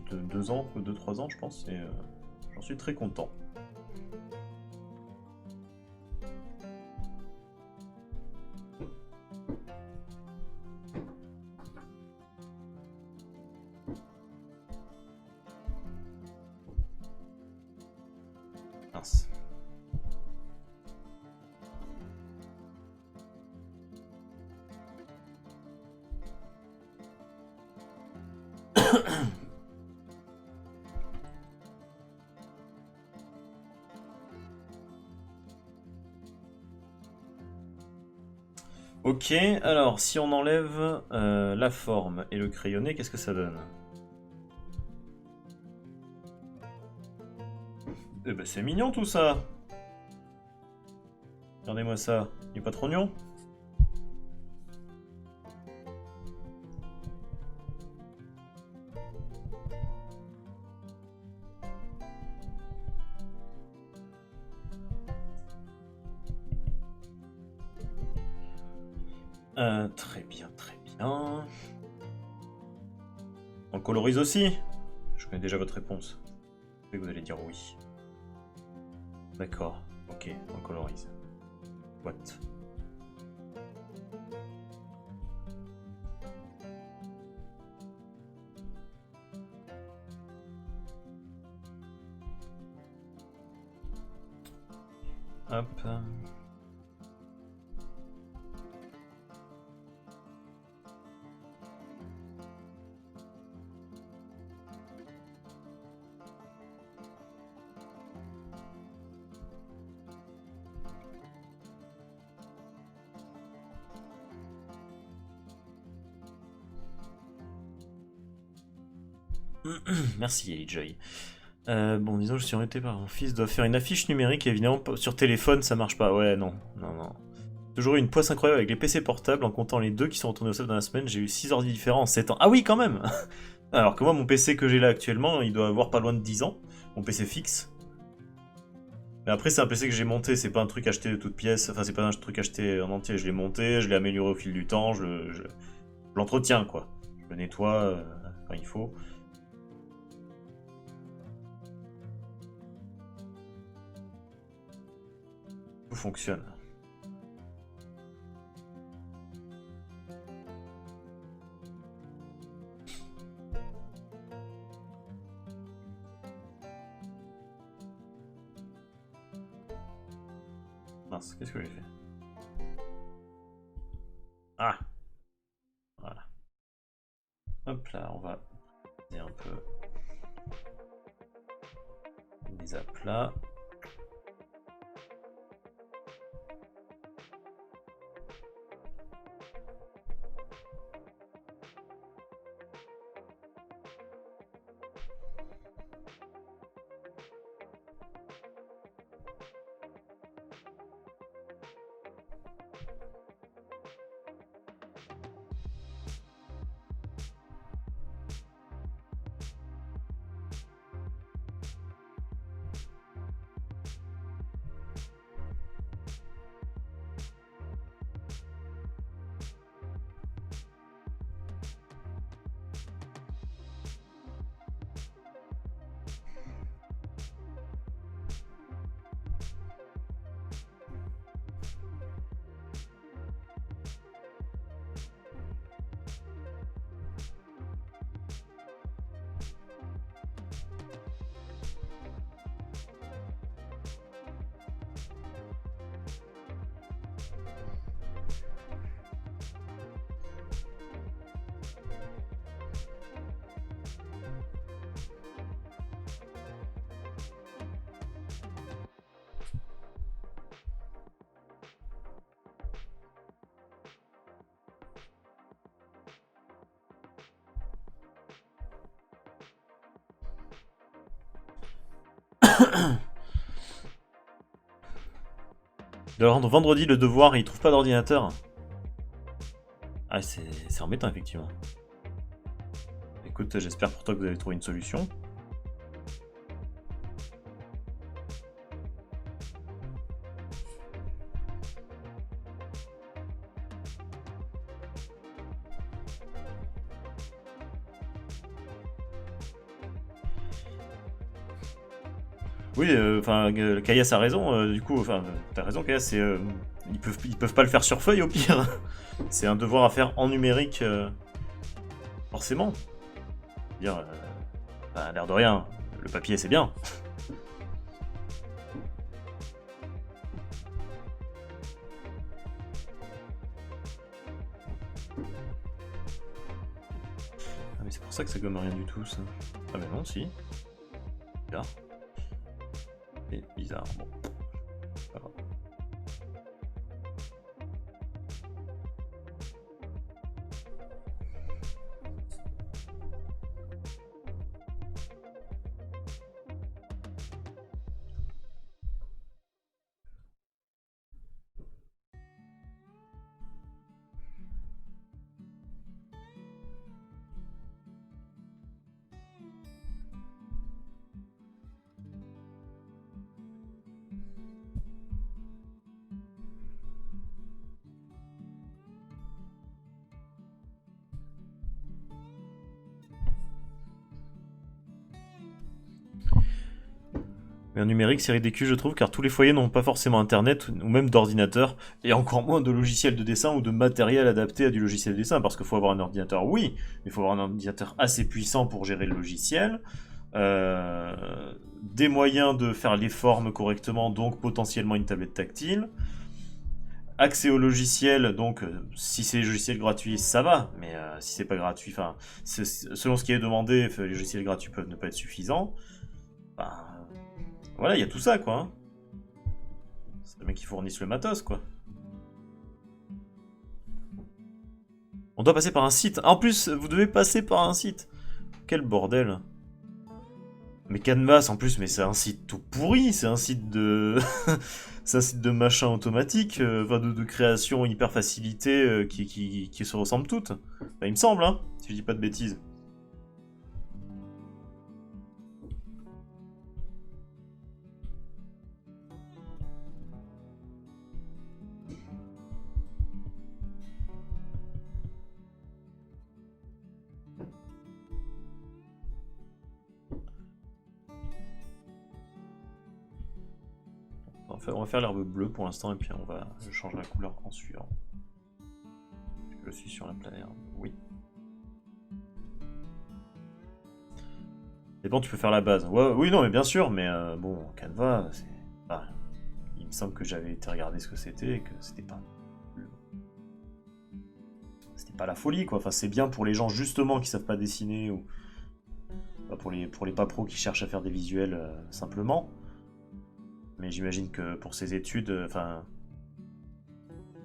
2 ans, 2-3 ans, je pense, et j'en suis très content. Mince. Ok, alors si on enlève la forme et le crayonné, qu'est-ce que ça donne? Eh ben c'est mignon tout ça. Regardez-moi ça, il est pas trop mignon? Très bien, très bien. On colorise aussi? Je connais déjà votre réponse. Je sais que vous allez dire oui. D'accord, ok, on colorise. What? Hop. Merci Ellie Joy. Bon, disons, je suis embêté par mon fils, doit faire une affiche numérique, évidemment, sur téléphone, ça marche pas. Ouais, non, non, non. Toujours eu une poisse incroyable avec les PC portables, en comptant les deux qui sont retournés au CEF dans la semaine, j'ai eu 6 ordi différents en 7 ans. Ah oui, quand même. Alors que moi, mon PC que j'ai là actuellement, il doit avoir pas loin de 10 ans, mon PC fixe. Mais après, c'est un PC que j'ai monté, c'est pas un truc acheté de toutes pièces, enfin, c'est pas un truc acheté en entier, je l'ai monté, je l'ai amélioré au fil du temps, je l'entretiens, quoi. Je le nettoie quand il faut. Tout fonctionne. Mince, qu'est-ce que j'ai fait? Ah, voilà. Hop là, on va un peu les aplats. De rendre vendredi le devoir et il trouve pas d'ordinateur. Ah, c'est embêtant, effectivement. Écoute, j'espère pour toi que vous avez trouvé une solution. Oui, enfin, Kayas a raison, du coup, enfin, t'as raison, Kayas, c'est, ils peuvent pas le faire sur feuille au pire. C'est un devoir à faire en numérique, forcément. Dire, bah, l'air de rien, le papier c'est bien. Ah, mais c'est pour ça que ça gomme rien du tout, ça. Ah, mais non, si. Bizarre. C'est bizarre, bon. Pas grave. Mais en numérique, c'est ridicule, je trouve, car tous les foyers n'ont pas forcément internet ou même d'ordinateur, et encore moins de logiciels de dessin ou de matériel adapté à du logiciel de dessin, parce qu'il faut avoir un ordinateur, oui, mais il faut avoir un ordinateur assez puissant pour gérer le logiciel, des moyens de faire les formes correctement, donc potentiellement une tablette tactile, accès au logiciel, donc si c'est des logiciels gratuits, ça va, mais si c'est pas gratuit, enfin, selon ce qui est demandé, les logiciels gratuits peuvent ne pas être suffisants. Bah, voilà, il y a tout ça, quoi. Hein. C'est les mecs qui fournissent le matos, quoi. On doit passer par un site. En plus, vous devez passer par un site. Quel bordel. Mais Canvas, en plus, mais c'est un site tout pourri. C'est un site de... c'est un site de machin automatique, enfin de création hyper facilité qui se ressemblent toutes. Bah, il me semble, hein, si je dis pas de bêtises. On va faire l'herbe bleue pour l'instant et puis je change la couleur en suivant. Je suis sur la planète. Oui. Et bon, tu peux faire la base. Ouais, oui, non, mais bien sûr, mais bon, Canva, c'est. Ah, il me semble que j'avais été regarder ce que c'était et que c'était pas. C'était pas la folie, quoi. Enfin, c'est bien pour les gens justement qui savent pas dessiner ou. Bah, pour les pas pros qui cherchent à faire des visuels simplement. Mais j'imagine que pour ces études, enfin.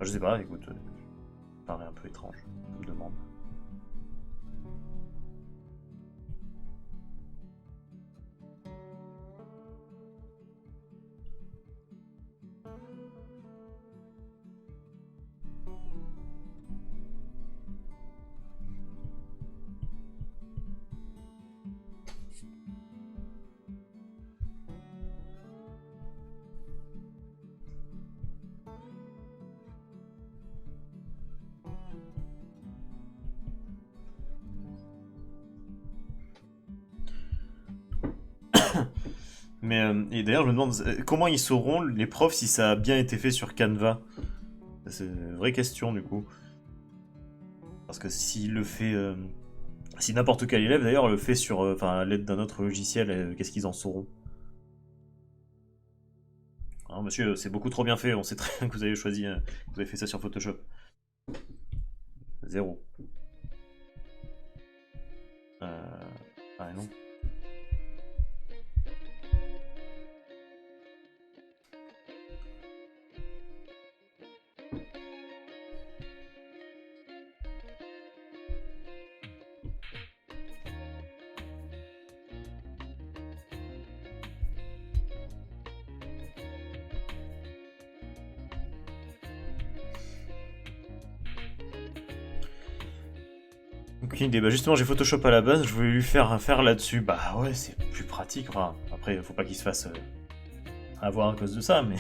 Je sais pas, écoute, ça me paraît un peu étrange, comme demande. Mais et d'ailleurs, je me demande comment ils sauront, les profs, si ça a bien été fait sur Canva. C'est une vraie question, du coup. Parce que s'il le fait. Si n'importe quel élève, d'ailleurs, le fait sur, à l'aide d'un autre logiciel, qu'est-ce qu'ils en sauront? Alors, monsieur, c'est beaucoup trop bien fait, on sait très bien que vous avez choisi. Que vous avez fait ça sur Photoshop. Zéro. Ah non. Aucune idée. Bah justement, j'ai Photoshop à la base, je voulais lui faire là-dessus. Bah ouais, c'est plus pratique. Enfin, après, faut pas qu'il se fasse avoir à cause de ça, mais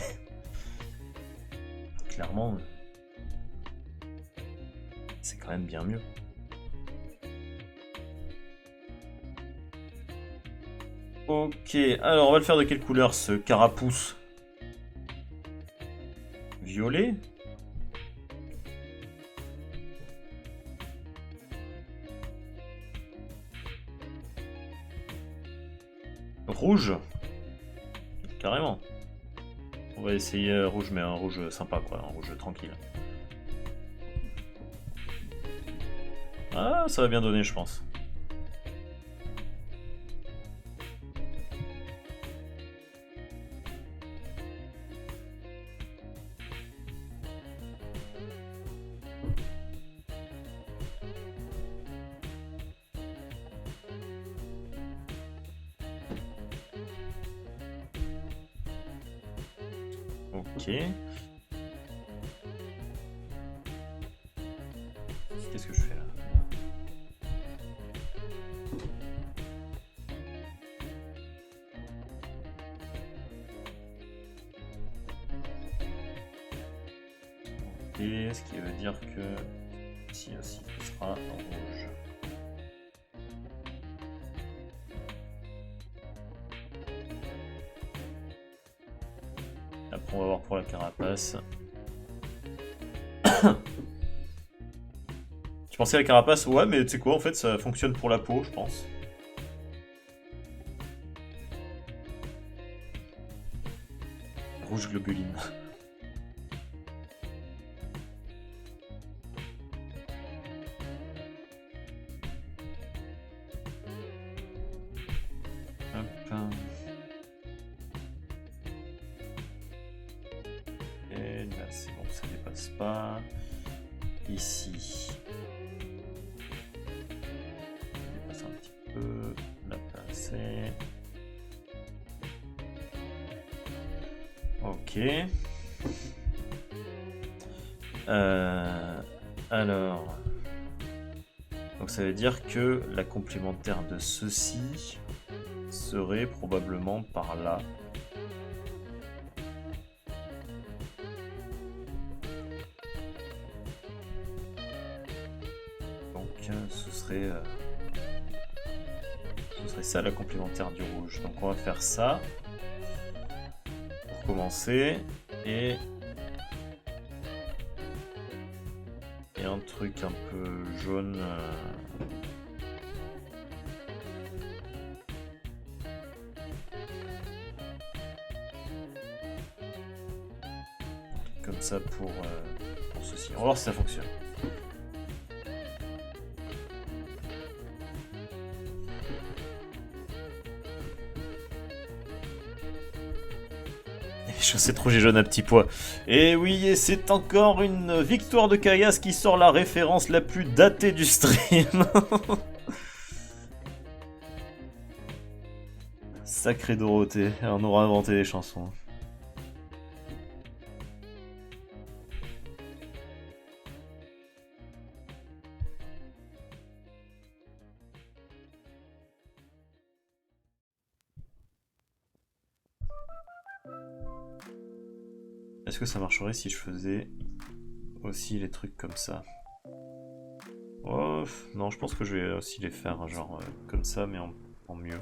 clairement, c'est quand même bien mieux. Ok, alors on va le faire de quelle couleur ce carapuce? Violet? Rouge? Carrément. On va essayer rouge, mais un rouge sympa, quoi, un rouge tranquille. Ah, ça va bien donner, je pense. Ok. Qu'est-ce que je fais là? Ok, ce qui veut dire que ici aussi ce sera rouge. Après, on va voir pour la carapace. Tu pensais à la carapace? Ouais, mais tu sais quoi, en fait, ça fonctionne pour la peau, je pense. Rouge globuline. Hop. Et là, c'est bon, ça dépasse pas. Ici. Ça dépasse un petit peu. Là, pas assez. Ok. Alors. Donc ça veut dire que la complémentaire de ceci serait probablement par là. Donc ce serait ça la complémentaire du rouge. Donc on va faire ça pour commencer et un truc un peu jaune. Comme ça pour ceci. On va voir si ça fonctionne. Chaussettes rouges et jaunes à petits pois. Et oui, et c'est encore une victoire de Kaias qui sort la référence la plus datée du stream. Sacré Dorothée, on aura inventé les chansons. Est-ce que ça marcherait si je faisais aussi les trucs comme ça? Oh, non, je pense que je vais aussi les faire genre comme ça, mais en mieux.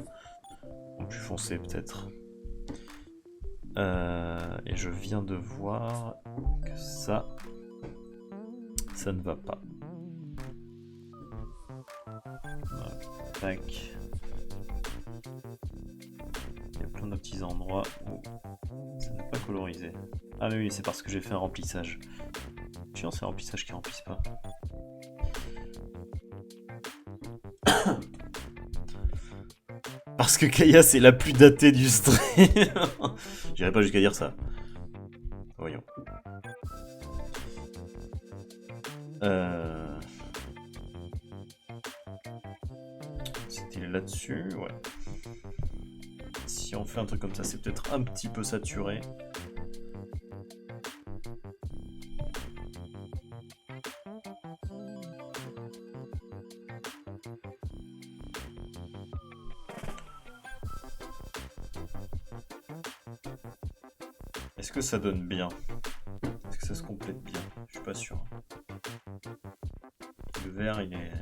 En plus foncé peut-être. Et je viens de voir que ça ne va pas. Voilà. Tac. Il y a plein de petits endroits où ça n'est pas colorisé. Ah mais oui, c'est parce que j'ai fait un remplissage. Tiens, c'est un remplissage qui remplisse pas. Parce que Kaya c'est la plus datée du stream. J'irai pas jusqu'à dire ça. Voyons. C'était là-dessus, ouais. Si on fait un truc comme ça, c'est peut-être un petit peu saturé. Est-ce que ça donne bien? Est-ce que ça se complète bien? Je suis pas sûr. Le vert, il est...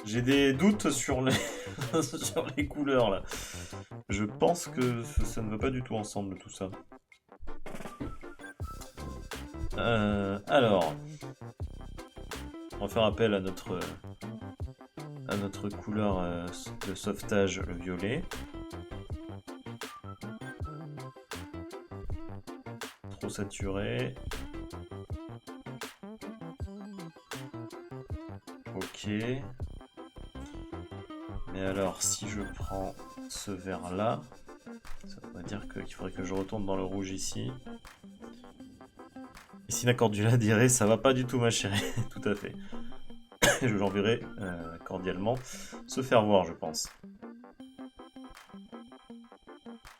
J'ai des doutes sur les... sur les couleurs, là. Je pense que ça ne va pas du tout ensemble, tout ça. Alors... On va faire appel à notre couleur de sauvetage, le violet. Trop saturé. Ok. Mais alors, si je prends ce vert là, ça veut dire qu'il faudrait que je retourne dans le rouge ici. Ici, la Cordula dirait ça va pas du tout, ma chérie. Tout à fait. Je l'enverrai cordialement se faire voir, je pense.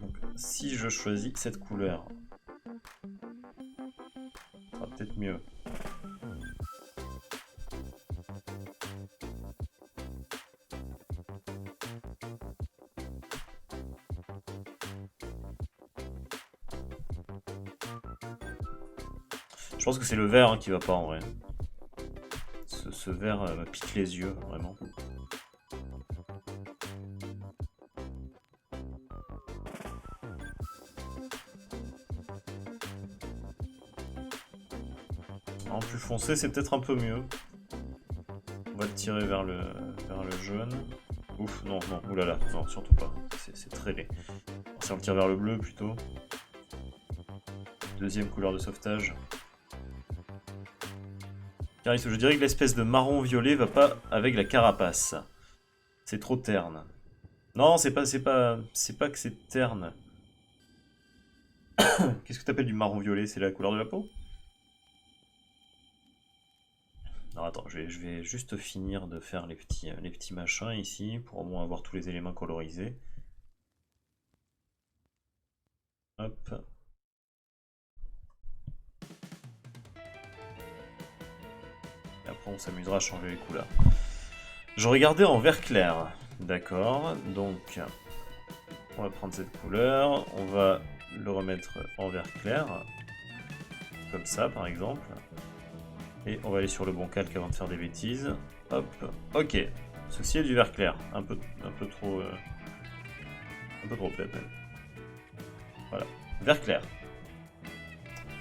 Donc, si je choisis cette couleur, ça sera peut-être mieux. Je pense que c'est le vert hein, qui va pas en vrai. Ce vert me pique les yeux, vraiment. En plus foncé, c'est peut-être un peu mieux. On va le tirer vers le jaune. Ouf, non, non, oulala, non, surtout pas. C'est très laid. Si on le tire vers le bleu plutôt. Deuxième couleur de sauvetage. Car je dirais que l'espèce de marron-violet va pas avec la carapace. C'est trop terne. Non, c'est pas que c'est terne. Qu'est-ce que t'appelles du marron-violet? C'est la couleur de la peau? Alors attends, je vais juste finir de faire les petits machins ici, pour au moins avoir tous les éléments colorisés. Hop. Et après on s'amusera à changer les couleurs. Je regardais en vert clair. D'accord, donc on va prendre cette couleur, on va le remettre en vert clair. Comme ça par exemple. Et on va aller sur le bon calque avant de faire des bêtises. Hop, ok. Ceci est du vert clair. Un peu trop peut-être même. Voilà. Vert clair.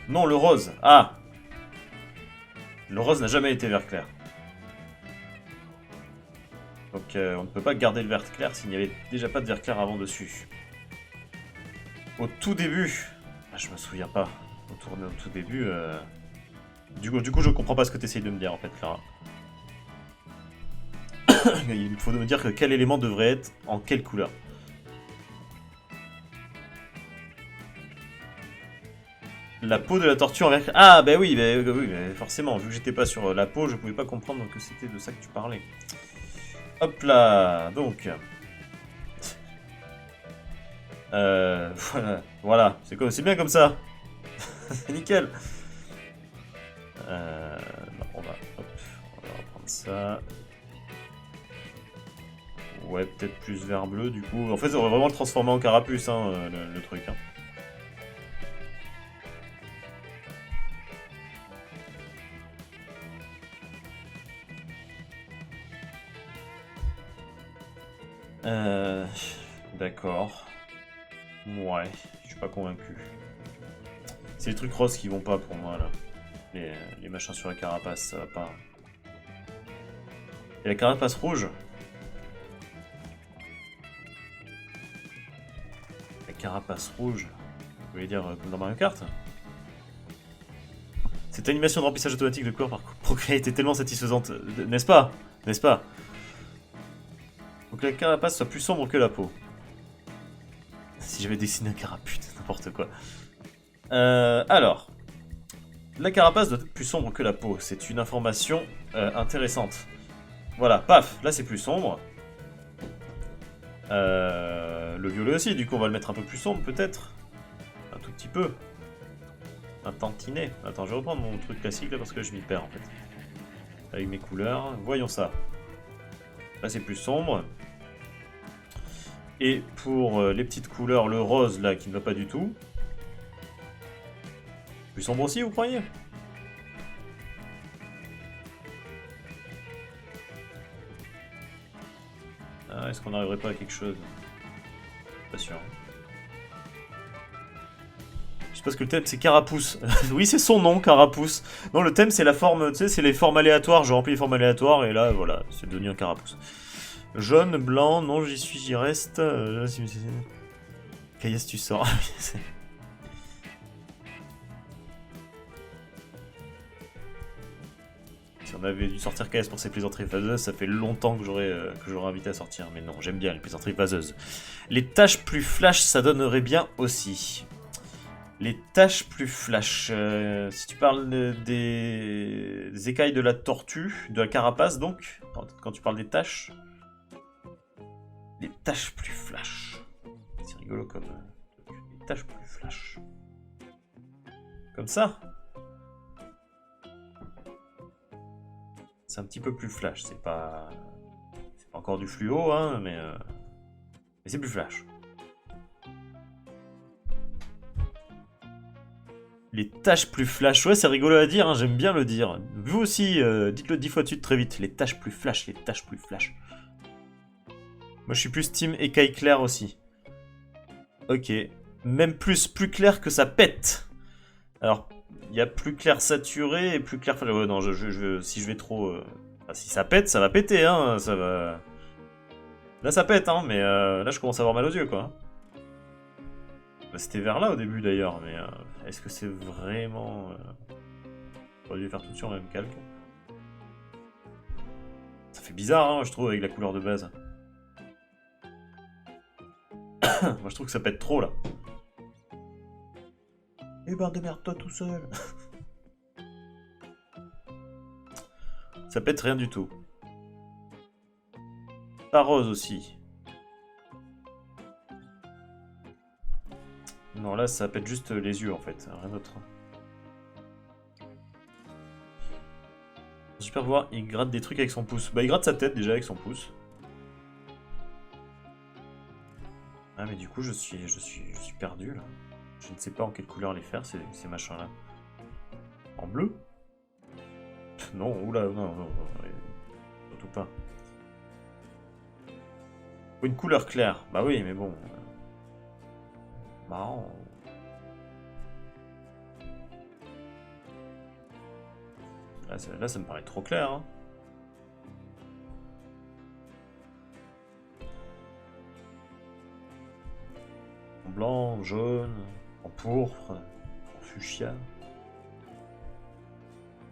Non, le rose. Ah! Le rose n'a jamais été vert clair. Donc on ne peut pas garder le vert clair s'il n'y avait déjà pas de vert clair avant dessus. Au tout début... Ah, je me souviens pas. Au tout début... Du coup, je comprends pas ce que tu essayes de me dire en fait, Clara. Il faut me dire que quel élément devrait être en quelle couleur. La peau de la tortue en vert. Ah, bah oui, forcément. Vu que j'étais pas sur la peau, je pouvais pas comprendre que c'était de ça que tu parlais. Hop là, donc. Voilà, c'est bien comme ça. C'est nickel. Non, on va reprendre ça. Ouais, peut-être plus vert bleu du coup. En fait, on va vraiment le transformer en carapuce, hein, le truc. Hein. D'accord. Ouais, je suis pas convaincu. C'est les trucs roses qui vont pas pour moi là. Les machins sur la carapace, ça va pas. Et la carapace rouge? La carapace rouge? Vous voulez dire comme dans Mario Kart? Cette animation de remplissage automatique de couleurs par progrès était tellement satisfaisante, n'est-ce pas? N'est-ce pas? Faut que la carapace soit plus sombre que la peau. Si j'avais dessiné un carapuce, n'importe quoi. Alors, la carapace doit être plus sombre que la peau. C'est une information intéressante. Voilà, paf, là c'est plus sombre. Le violet aussi, du coup on va le mettre un peu plus sombre peut-être. Un tout petit peu. Un tantinet. Attends, je vais reprendre mon truc classique là parce que je m'y perds en fait. Avec mes couleurs, voyons ça. Là c'est plus sombre. Et pour les petites couleurs, le rose là qui ne va pas du tout. Plus sombre aussi, vous croyez? Ah, est-ce qu'on n'arriverait pas à quelque chose? Pas sûr. Je sais pas ce que le thème c'est Carapuce. Oui, c'est son nom, Carapuce. Non, le thème c'est la forme, tu sais, c'est les formes aléatoires. Je remplis les formes aléatoires et là, voilà, c'est devenu un Carapuce. Jaune, blanc, non, j'y suis, j'y reste. Caillasse, tu sors. Si on avait dû sortir Caillasse pour ses plaisanteries vaseuses, ça fait longtemps que j'aurais invité à sortir. Mais non, j'aime bien les plaisanteries vaseuses. Les taches plus flash, ça donnerait bien aussi. Les taches plus flash. Si tu parles des écailles de la tortue, de la carapace donc, quand tu parles des taches. Les taches plus flash. C'est rigolo comme les taches plus flash. Comme ça. C'est un petit peu plus flash. C'est pas encore du fluo, hein, mais c'est plus flash. Les taches plus flash, ouais, c'est rigolo à dire, hein, j'aime bien le dire. Vous aussi, dites-le 10 fois de suite très vite. Les taches plus flash, les taches plus flash. Moi, je suis plus team écaille claire aussi. Ok. Même plus clair que ça pète. Alors, Il y a plus clair saturé et plus clair... Enfin, ouais, non, si je vais trop... Enfin, si ça pète, ça va péter, hein, ça va... Là, ça pète, hein, mais là, je commence à avoir mal aux yeux, quoi. Bah, c'était vers là, au début, d'ailleurs, mais est-ce que c'est vraiment... J'aurais dû faire tout sur le même calque. Ça fait bizarre, hein, je trouve, avec la couleur de base. Moi, je trouve que ça pète trop, là. Eh ben, démerde-toi tout seul. Ça pète rien du tout. Pas rose aussi. Non, là, ça pète juste les yeux, en fait. Rien d'autre. Super pouvoir, il gratte des trucs avec son pouce. Bah, il gratte sa tête, déjà, avec son pouce. Ah, mais du coup, je suis perdu, là. Je ne sais pas en quelle couleur les faire, ces machins-là. En bleu? Non, oula, non, surtout pas. Une couleur claire. Bah oui, mais bon. Marrant. Là, ça me paraît trop clair, hein. En blanc, en jaune, en pourpre, en fuchsia.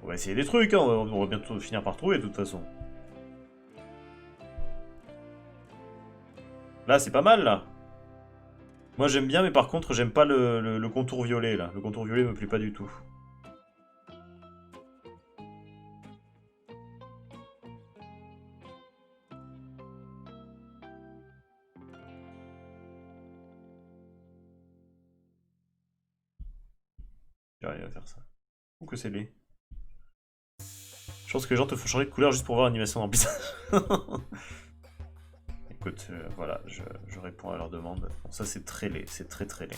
On va essayer des trucs, hein. On va bientôt finir par trouver, de toute façon. Là, c'est pas mal, là. Moi, j'aime bien, mais par contre, j'aime pas le contour violet, là. Le contour violet me plaît pas du tout. J'arrive à faire ça. Ou que c'est laid. Je pense que les gens te font changer de couleur juste pour voir l'animation dans le visage. Écoute, voilà, je réponds à leur demande. Bon, ça c'est très laid, c'est très très laid.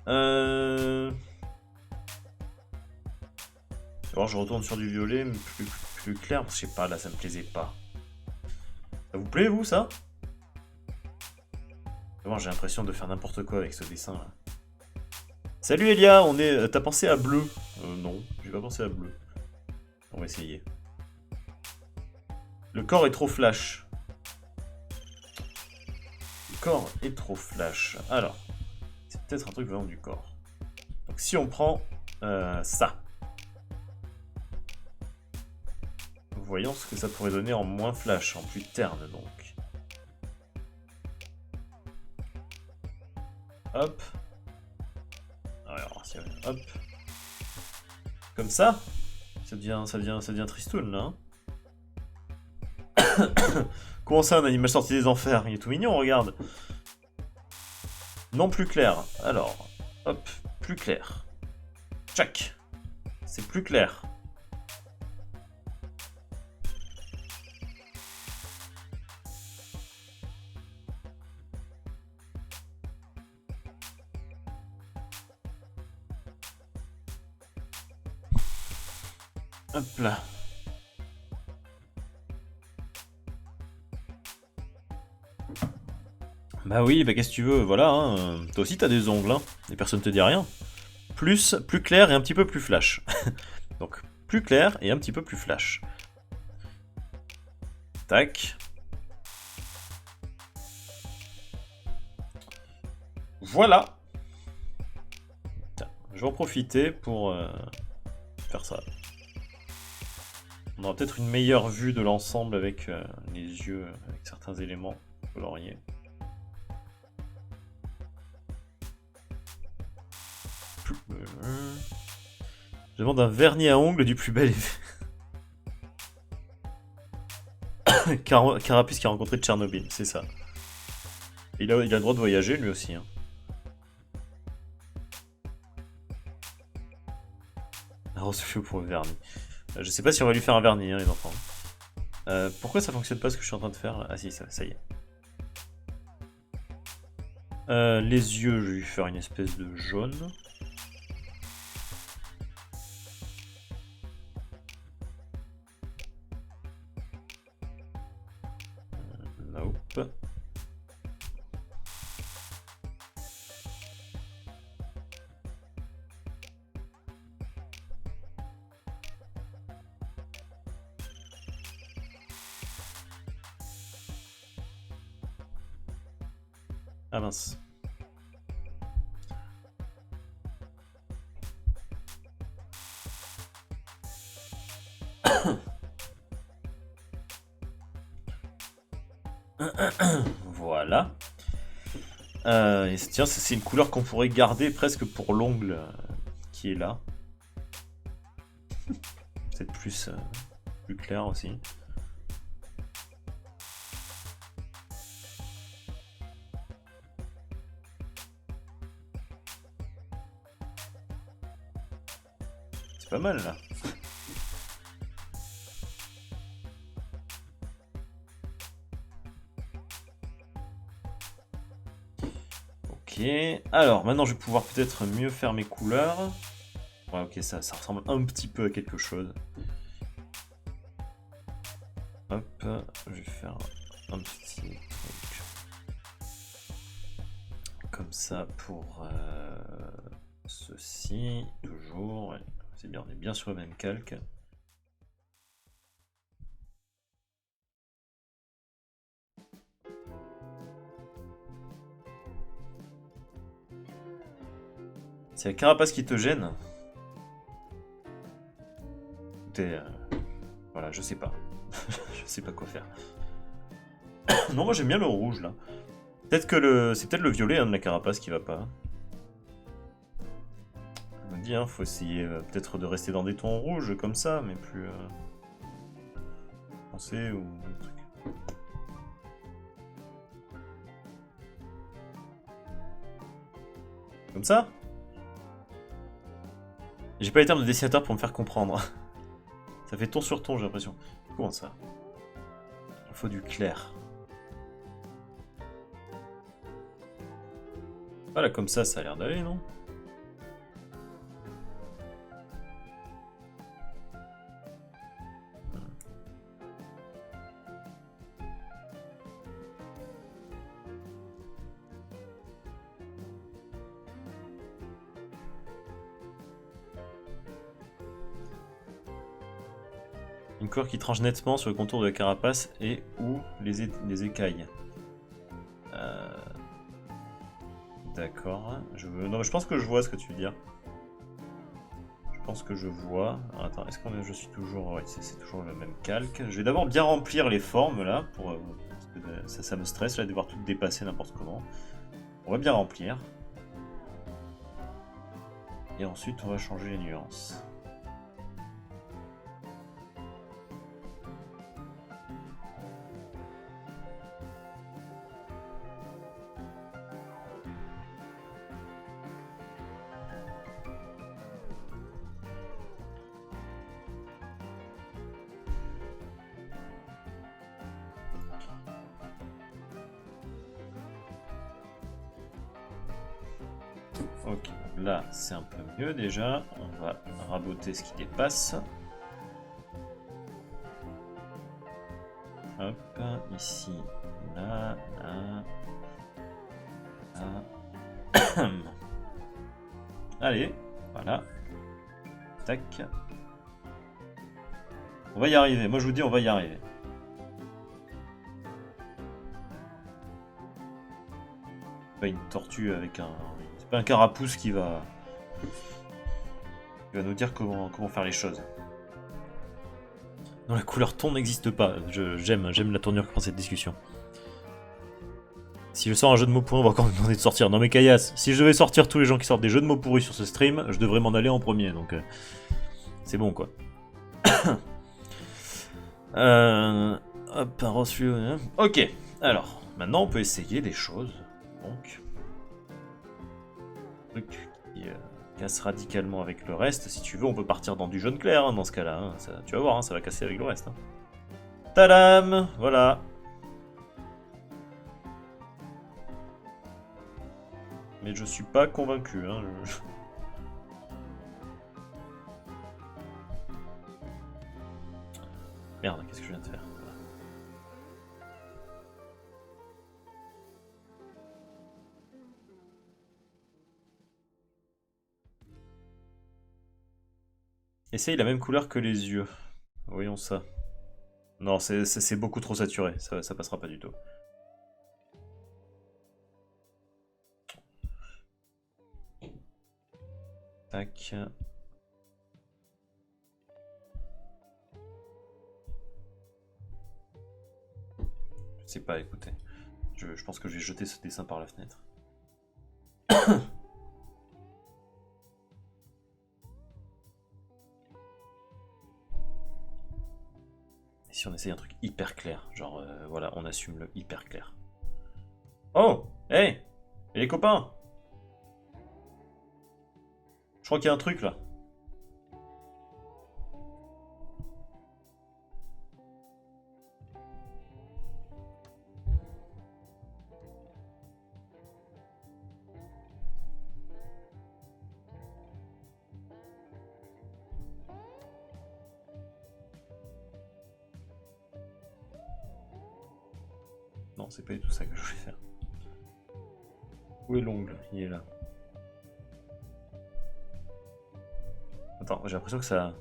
Alors je retourne sur du violet, mais plus clair, je sais pas, là ça me plaisait pas. Ça vous plaît, vous, ça? Vraiment, j'ai l'impression de faire n'importe quoi avec ce dessin là. Salut Elia, t'as pensé à bleu? Non, j'ai pas pensé à bleu. On va essayer. Le corps est trop flash. Le corps est trop flash. Alors, c'est peut-être un truc venant du corps. Donc si on prend ça. Voyons ce que ça pourrait donner en moins flash, en plus terne donc. Hop. Alors, hop. Comme ça, ça devient tristoun là. Hein. Comment ça, un animal sorti des enfers? Il est tout mignon, regarde. Non plus clair. Alors, hop, plus clair. Tchac. C'est plus clair. Hop là. Bah oui, bah qu'est-ce que tu veux, voilà, hein. Toi aussi t'as des ongles, hein, et personne te dit rien. Plus clair et un petit peu plus flash. Donc, plus clair et un petit peu plus flash. Tac. Voilà. Tiens, je vais en profiter pour faire ça. On aura peut-être une meilleure vue de l'ensemble avec les yeux, avec certains éléments coloriés. Je demande un vernis à ongles du plus bel effet. Carapuce qui a rencontré Tchernobyl, c'est ça. Il a le droit de voyager lui aussi. Hein. Rose feu pour le vernis. Je sais pas si on va lui faire un vernis, hein, les enfants. Pourquoi ça fonctionne pas ce que je suis en train de faire là? Ah si, ça y est. Les yeux, je vais lui faire une espèce de jaune. Nope. Ah mince. Voilà. Et tiens, c'est une couleur qu'on pourrait garder presque pour l'ongle qui est là. Peut-être plus clair aussi. C'est pas mal là. Ok, alors maintenant je vais pouvoir peut-être mieux faire mes couleurs. Ouais, ok, ça ressemble un petit peu à quelque chose. Hop, je vais faire un petit truc comme ça pour ceci, toujours. Ouais, c'est bien, on est bien sur le même calque. C'est la carapace qui te gêne? Écoutez, voilà, je sais pas. Je sais pas quoi faire. Non, moi j'aime bien le rouge là. Peut-être que c'est peut-être le violet hein, de la carapace qui va pas. Je me dis, hein, faut essayer peut-être de rester dans des tons rouges comme ça, mais plus foncé ou un truc. Comme ça? J'ai pas les termes de dessinateur pour me faire comprendre. Ça fait ton sur ton, j'ai l'impression. Comment ça? Il faut du clair. Voilà, comme ça a l'air d'aller, non? Une couleur qui tranche nettement sur le contour de la carapace et ou les écailles. D'accord. Non, mais je pense que je vois ce que tu veux dire. Je pense que je vois. Alors, attends, est-ce que je suis toujours... Oui, c'est toujours le même calque. Je vais d'abord bien remplir les formes là, parce que ça me stresse là de devoir tout dépasser n'importe comment. On va bien remplir. Et ensuite on va changer les nuances. Ok, là c'est un peu mieux déjà. On va raboter ce qui dépasse. Hop, ici, là, là, là. Allez, voilà. Tac. On va y arriver, moi je vous dis on va y arriver. Pas une tortue avec un... C'est pas un carapace qui va nous dire comment faire les choses. Non, la couleur ton n'existe pas. J'aime la tournure que prend cette discussion. Si je sors un jeu de mots pourris, on va encore me demander de sortir. Non mais Kayas, si je devais sortir tous les gens qui sortent des jeux de mots pourris sur ce stream, je devrais m'en aller en premier, donc... c'est bon, quoi. Hop, un rose fluo... Ok, alors, maintenant on peut essayer des choses. Donc... truc qui casse radicalement avec le reste. Si tu veux, on peut partir dans du jaune clair, hein, dans ce cas-là. Hein. Tu vas voir, hein, ça va casser avec le reste. Hein. Tadam! Voilà. Mais je suis pas convaincu. Hein, Merde, qu'est-ce que je viens de faire? Essaye la même couleur que les yeux. Voyons ça. Non, c'est beaucoup trop saturé. Ça passera pas du tout. Tac. Je sais pas, écoutez. Je pense que je vais jeter ce dessin par la fenêtre. Et si on essaye un truc hyper clair, genre voilà, on assume le hyper clair. Oh, hey, et les copains, je crois qu'il y a un truc là. Non, c'est pas du tout ça que je voulais faire. Où est l'ongle? Il est là. Attends, j'ai l'impression que ça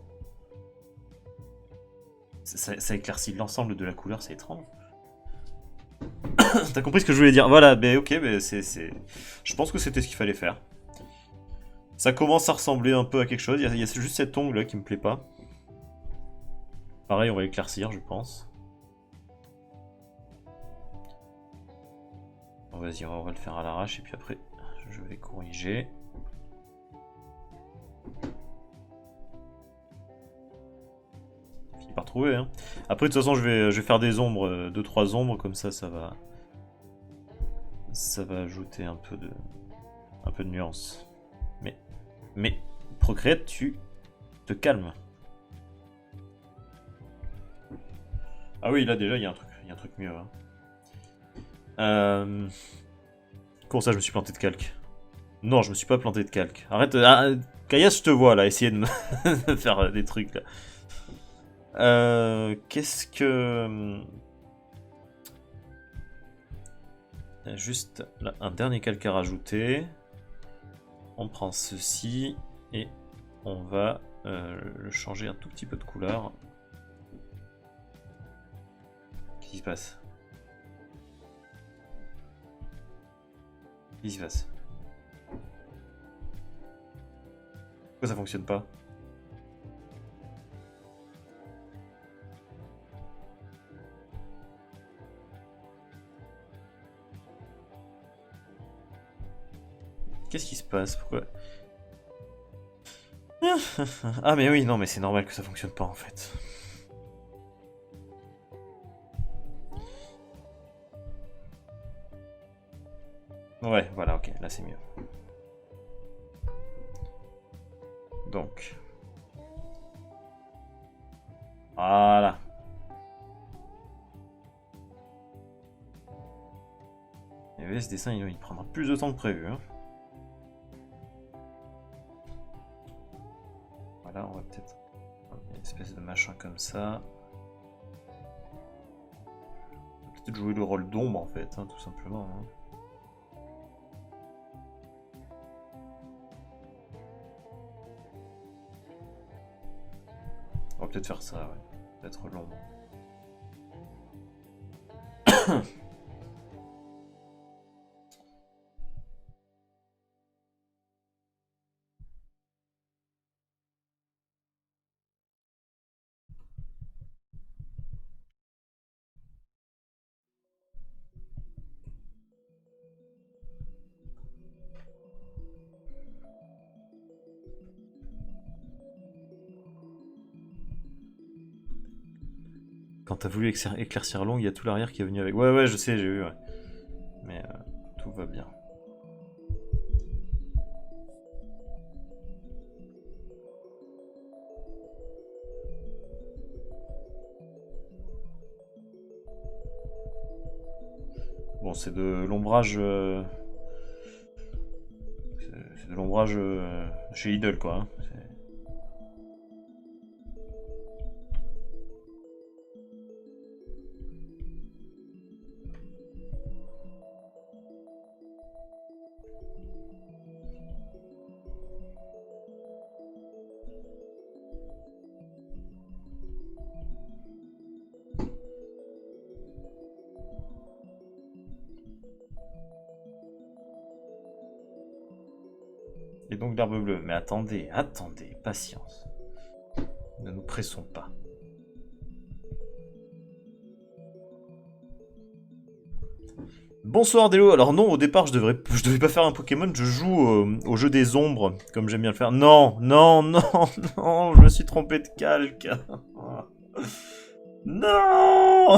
éclaircit l'ensemble de la couleur, c'est étrange. T'as compris ce que je voulais dire? Voilà, ben ok, ben c'est... Je pense que c'était ce qu'il fallait faire. Ça commence à ressembler un peu à quelque chose, il y a juste cet ongle là qui me plaît pas. Pareil, on va éclaircir, je pense. Bon, vas-y, on va le faire à l'arrache et puis après, je vais corriger. Fini par trouver, hein. Après, de toute façon, je vais faire des ombres, 2-3 ombres, comme ça, ça va ajouter un peu de nuance. Mais, Procreate, tu te calmes. Ah oui, là déjà, il y a un truc mieux. Hein. Comment ça, je me suis planté de calque? Non, je me suis pas planté de calque. Arrête, Kayas, je te vois là, essayer de me faire des trucs là. Qu'est-ce que... Juste là, un dernier calque à rajouter. On prend ceci et on va le changer un tout petit peu de couleur. Qu'est-ce qui se passe? Qu'est-ce qui se passe? Pourquoi ça fonctionne pas? Qu'est-ce qui se passe? Pourquoi? Ah mais oui, non mais c'est normal que ça fonctionne pas en fait. Ouais, voilà, ok, là c'est mieux. Donc. Voilà. Et ce dessin, il prendra plus de temps que prévu. Hein. Voilà, on va peut-être... Une espèce de machin comme ça. On va peut-être jouer le rôle d'ombre en fait, hein, tout simplement. Hein. On va peut-être faire ça, ouais. Peut-être l'ombre. Quand t'as voulu éclaircir l'ongle, il y a tout l'arrière qui est venu avec. Ouais, ouais, je sais, j'ai vu, ouais. Mais tout va bien. Bon, c'est de l'ombrage... C'est de l'ombrage chez Lidl, quoi. Hein. Et donc l'herbe bleue. Mais attendez, attendez, patience. Ne nous pressons pas. Bonsoir Délo, alors non, au départ je devais pas faire un Pokémon, je joue au jeu des ombres, comme j'aime bien le faire. Non, non, non, non, je me suis trompé de calque. Non.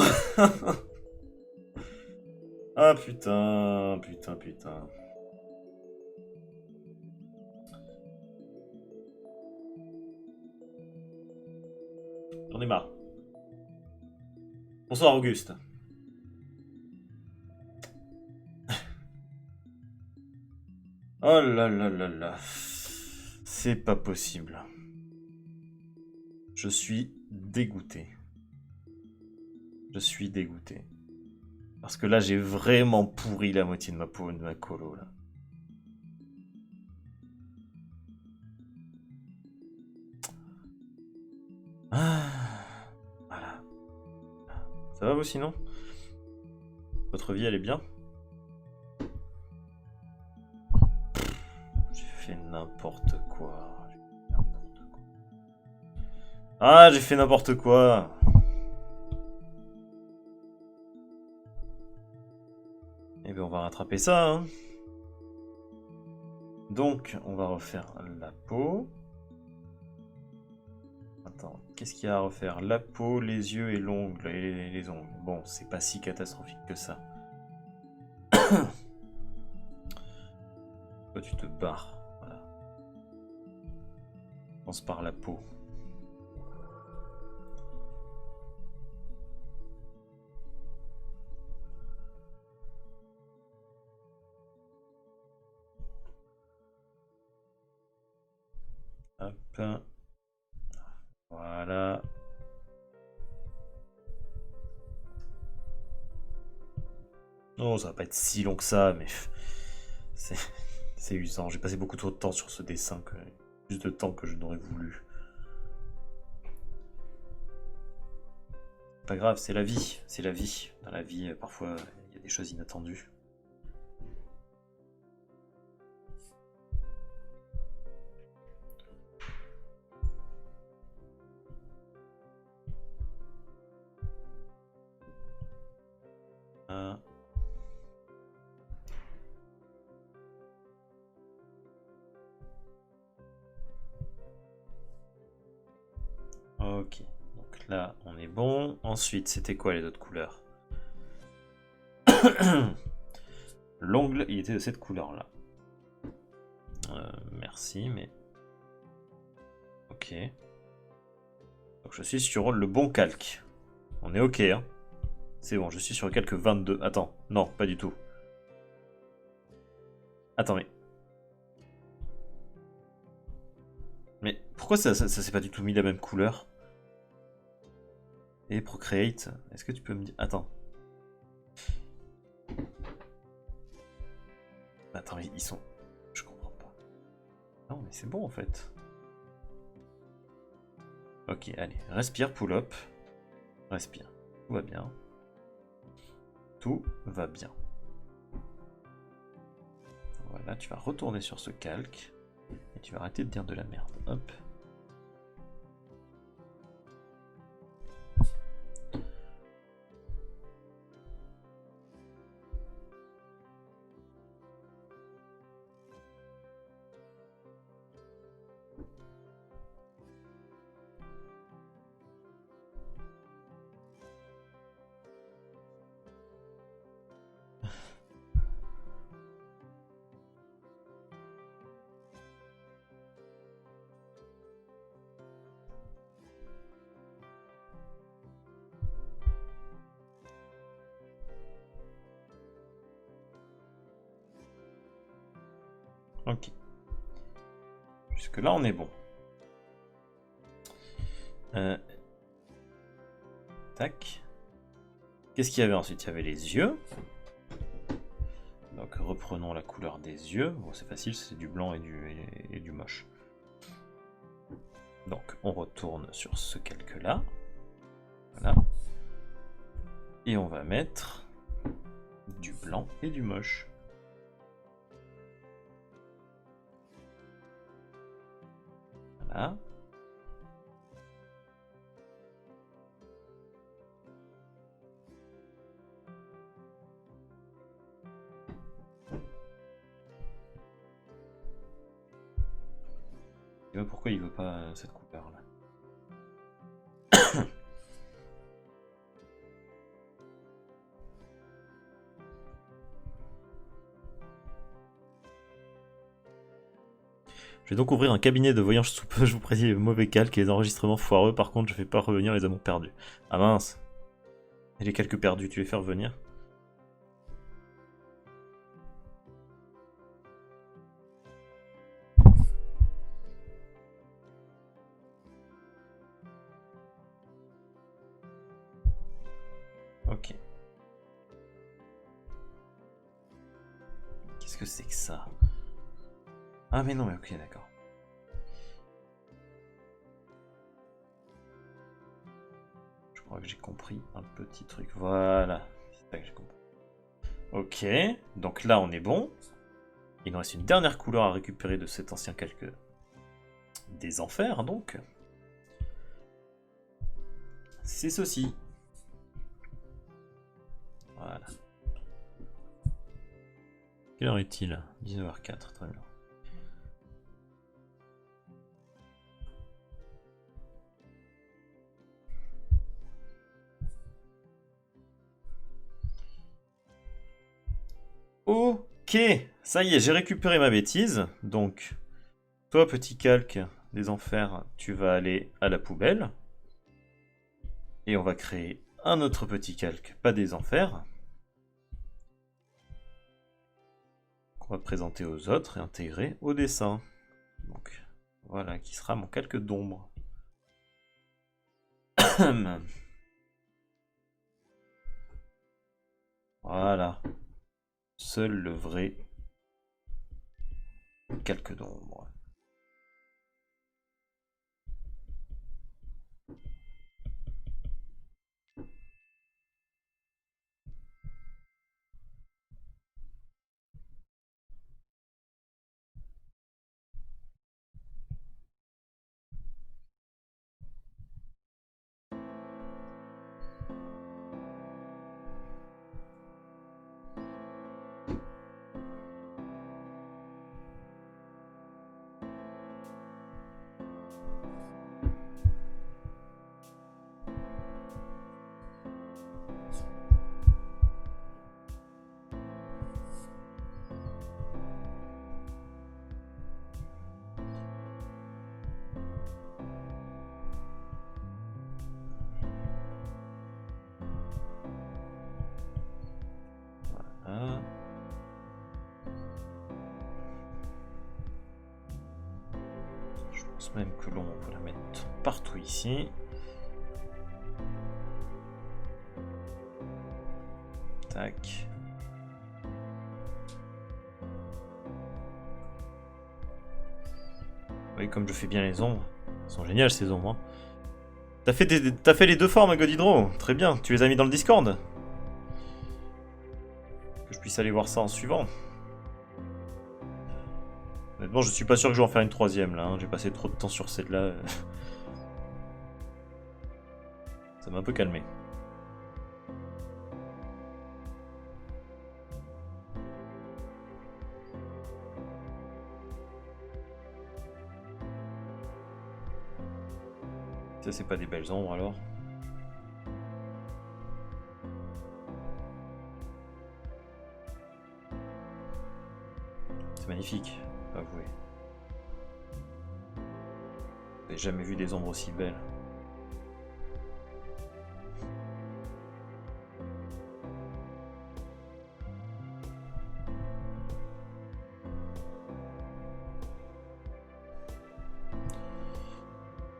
Ah putain, putain, putain. J'en ai marre. Bonsoir Auguste. Oh là là là là. C'est pas possible. Je suis dégoûté. Je suis dégoûté. Parce que là, j'ai vraiment pourri la moitié de ma peau, de ma colo, là. Ah, voilà. Ça va vous sinon? Votre vie, elle est bien? J'ai fait n'importe quoi. Ah, j'ai fait n'importe quoi. Eh bien, on va rattraper ça, hein. Donc, on va refaire la peau. Attends, qu'est-ce qu'il y a à refaire? La peau, les yeux et l'ongle et les ongles. Bon, c'est pas si catastrophique que ça. Toi, tu te barres. Voilà. On commence par la peau. Hop. Voilà. Non, ça va pas être si long que ça, mais c'est usant. J'ai passé beaucoup trop de temps sur ce dessin, plus de temps que je n'aurais voulu. Pas grave, c'est la vie, c'est la vie. Dans la vie, parfois, il y a des choses inattendues. Ah. Ok, donc là, on est bon. Ensuite, c'était quoi les autres couleurs? L'ongle, il était de cette couleur-là. Merci, mais... Ok. Donc je suis sur le bon calque. On est ok, hein. C'est bon, je suis sur le calque 22. Attends, non, pas du tout. Attends, mais pourquoi ça s'est pas du tout mis la même couleur? Et Procreate, est-ce que tu peux me dire... Attends. Attends, ils sont... Je comprends pas. Non, mais c'est bon en fait. Ok, allez, respire, pull up. Respire. Tout va bien. Tout va bien. Voilà, tu vas retourner sur ce calque. Et tu vas arrêter de dire de la merde. Hop. Ok. Jusque là, on est bon. Tac. Qu'est-ce qu'il y avait ensuite? Il y avait les yeux. Donc reprenons la couleur des yeux. Bon, c'est facile, c'est du blanc et du moche. Donc on retourne sur ce calque-là. Voilà. Et on va mettre du blanc et du moche. Voilà. Je sais pas pourquoi il veut pas cette couleur là. Je vais donc ouvrir un cabinet de voyance sous peu, je vous prédis les mauvais calques et les enregistrements foireux, par contre je vais pas revenir les amours perdus. Ah mince. Et les calques perdus, tu les fais revenir? Ok. Qu'est-ce que c'est que ça? Ah mais non, mais ok, d'accord. Je crois que j'ai compris un petit truc. Voilà, c'est ça que j'ai compris. Ok, donc là on est bon. Il nous reste une dernière couleur à récupérer de cet ancien calque des enfers, donc. C'est ceci. Voilà. Quelle heure est-il? 19h04, très bien. Ok, ça y est, j'ai récupéré ma bêtise. Donc, toi, petit calque des enfers, tu vas aller à la poubelle. Et on va créer un autre petit calque, pas des enfers. Qu'on va présenter aux autres et intégrer au dessin. Donc, voilà, qui sera mon calque d'ombre. Voilà. Seul le vrai calque d'ombre. Voilà. Je pense même que l'ombre, on peut la mettre partout ici. Tac. Vous voyez comme je fais bien les ombres. Elles sont géniales ces ombres. Hein. T'as fait les deux formes, God Hydro. Très bien. Tu les as mis dans le Discord. Que je puisse aller voir ça en suivant. Honnêtement, je suis pas sûr que je vais en faire une troisième là. Hein. J'ai passé trop de temps sur celle-là. Ça m'a un peu calmé. Ça, c'est pas des belles ombres alors. C'est magnifique, avouez. J'ai jamais vu des ombres aussi belles.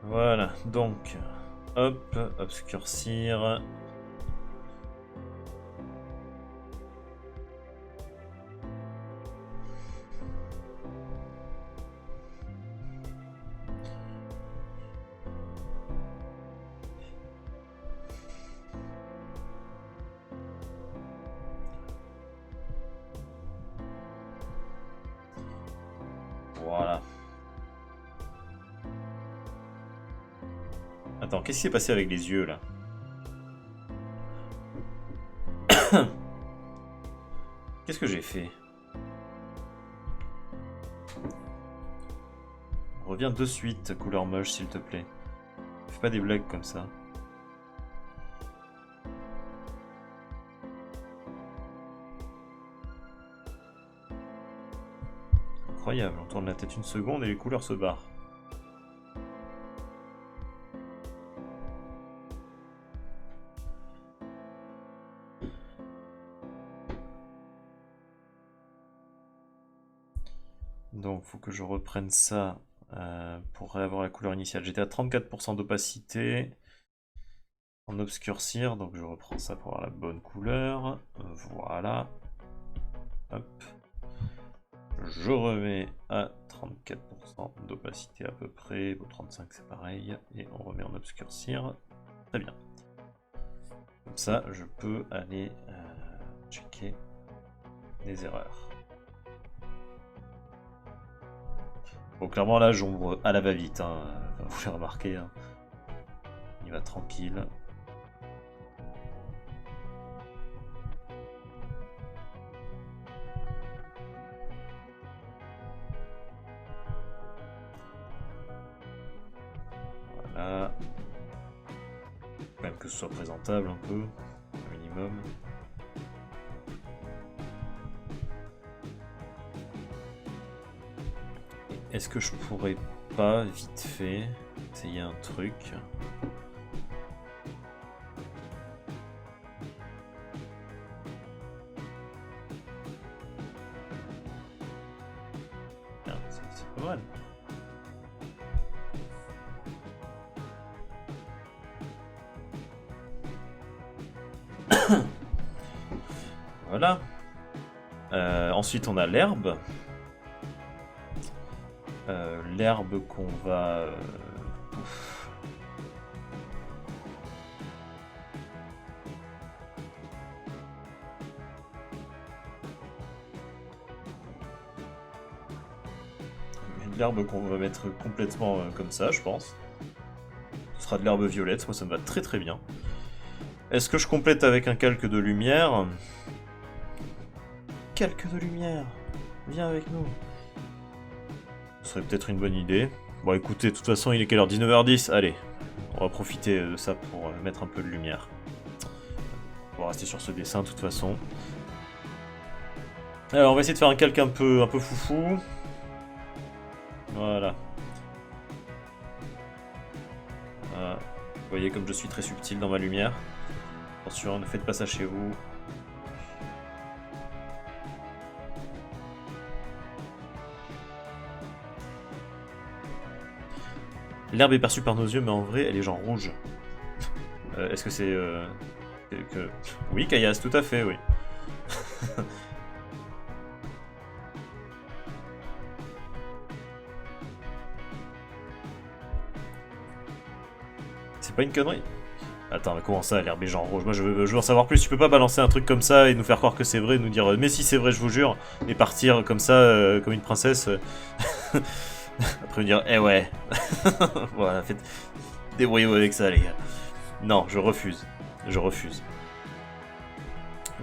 Voilà, donc, hop, obscurcir. Voilà. Attends, qu'est-ce qui s'est passé avec les yeux, là? Qu'est-ce que j'ai fait? Reviens de suite, couleur moche, s'il te plaît. Fais pas des blagues comme ça. Incroyable, on tourne la tête une seconde et les couleurs se barrent. Donc, faut que je reprenne ça pour avoir la couleur initiale. J'étais à 34% d'opacité en obscurcir, donc je reprends ça pour avoir la bonne couleur. Voilà. Hop. Je remets à 34% d'opacité à peu près. Bon, 35 c'est pareil. Et on remet en obscurcir. Très bien. Comme ça, je peux aller checker les erreurs. Bon, clairement là, j'ombre à la va-vite, hein. Vous l'avez remarqué. Hein. Il va tranquille. Voilà. Faut même que ce soit présentable un peu, au minimum. Est-ce que je pourrais pas, vite fait, essayer un truc? C'est pas mal. Voilà. Ensuite, on a l'herbe. L'herbe qu'on va... L'herbe qu'on va mettre complètement comme ça, je pense. Ce sera de l'herbe violette, moi ça me va très très bien. Est-ce que je complète avec un calque de lumière? Calque de lumière, viens avec nous. Ce serait peut-être une bonne idée. Bon écoutez, de toute façon il est quelle heure? 19h10, allez. On va profiter de ça pour mettre un peu de lumière. On va rester sur ce dessin de toute façon. Alors on va essayer de faire un calque un peu foufou. Voilà. Vous voyez comme je suis très subtil dans ma lumière. Attention, ne faites pas ça chez vous. L'herbe est perçue par nos yeux, mais en vrai, elle est genre rouge. Est-ce que c'est... que... Oui, Caillasse, tout à fait, oui. C'est pas une connerie? Attends, mais comment ça, l'herbe est genre rouge? Moi, je veux en savoir plus. Tu peux pas balancer un truc comme ça et nous faire croire que c'est vrai, nous dire mais si c'est vrai, je vous jure, et partir comme ça, comme une princesse. Après me dire eh ouais. Voilà, faites débrouillez-vous avec ça, les gars. Non, je refuse. Je refuse.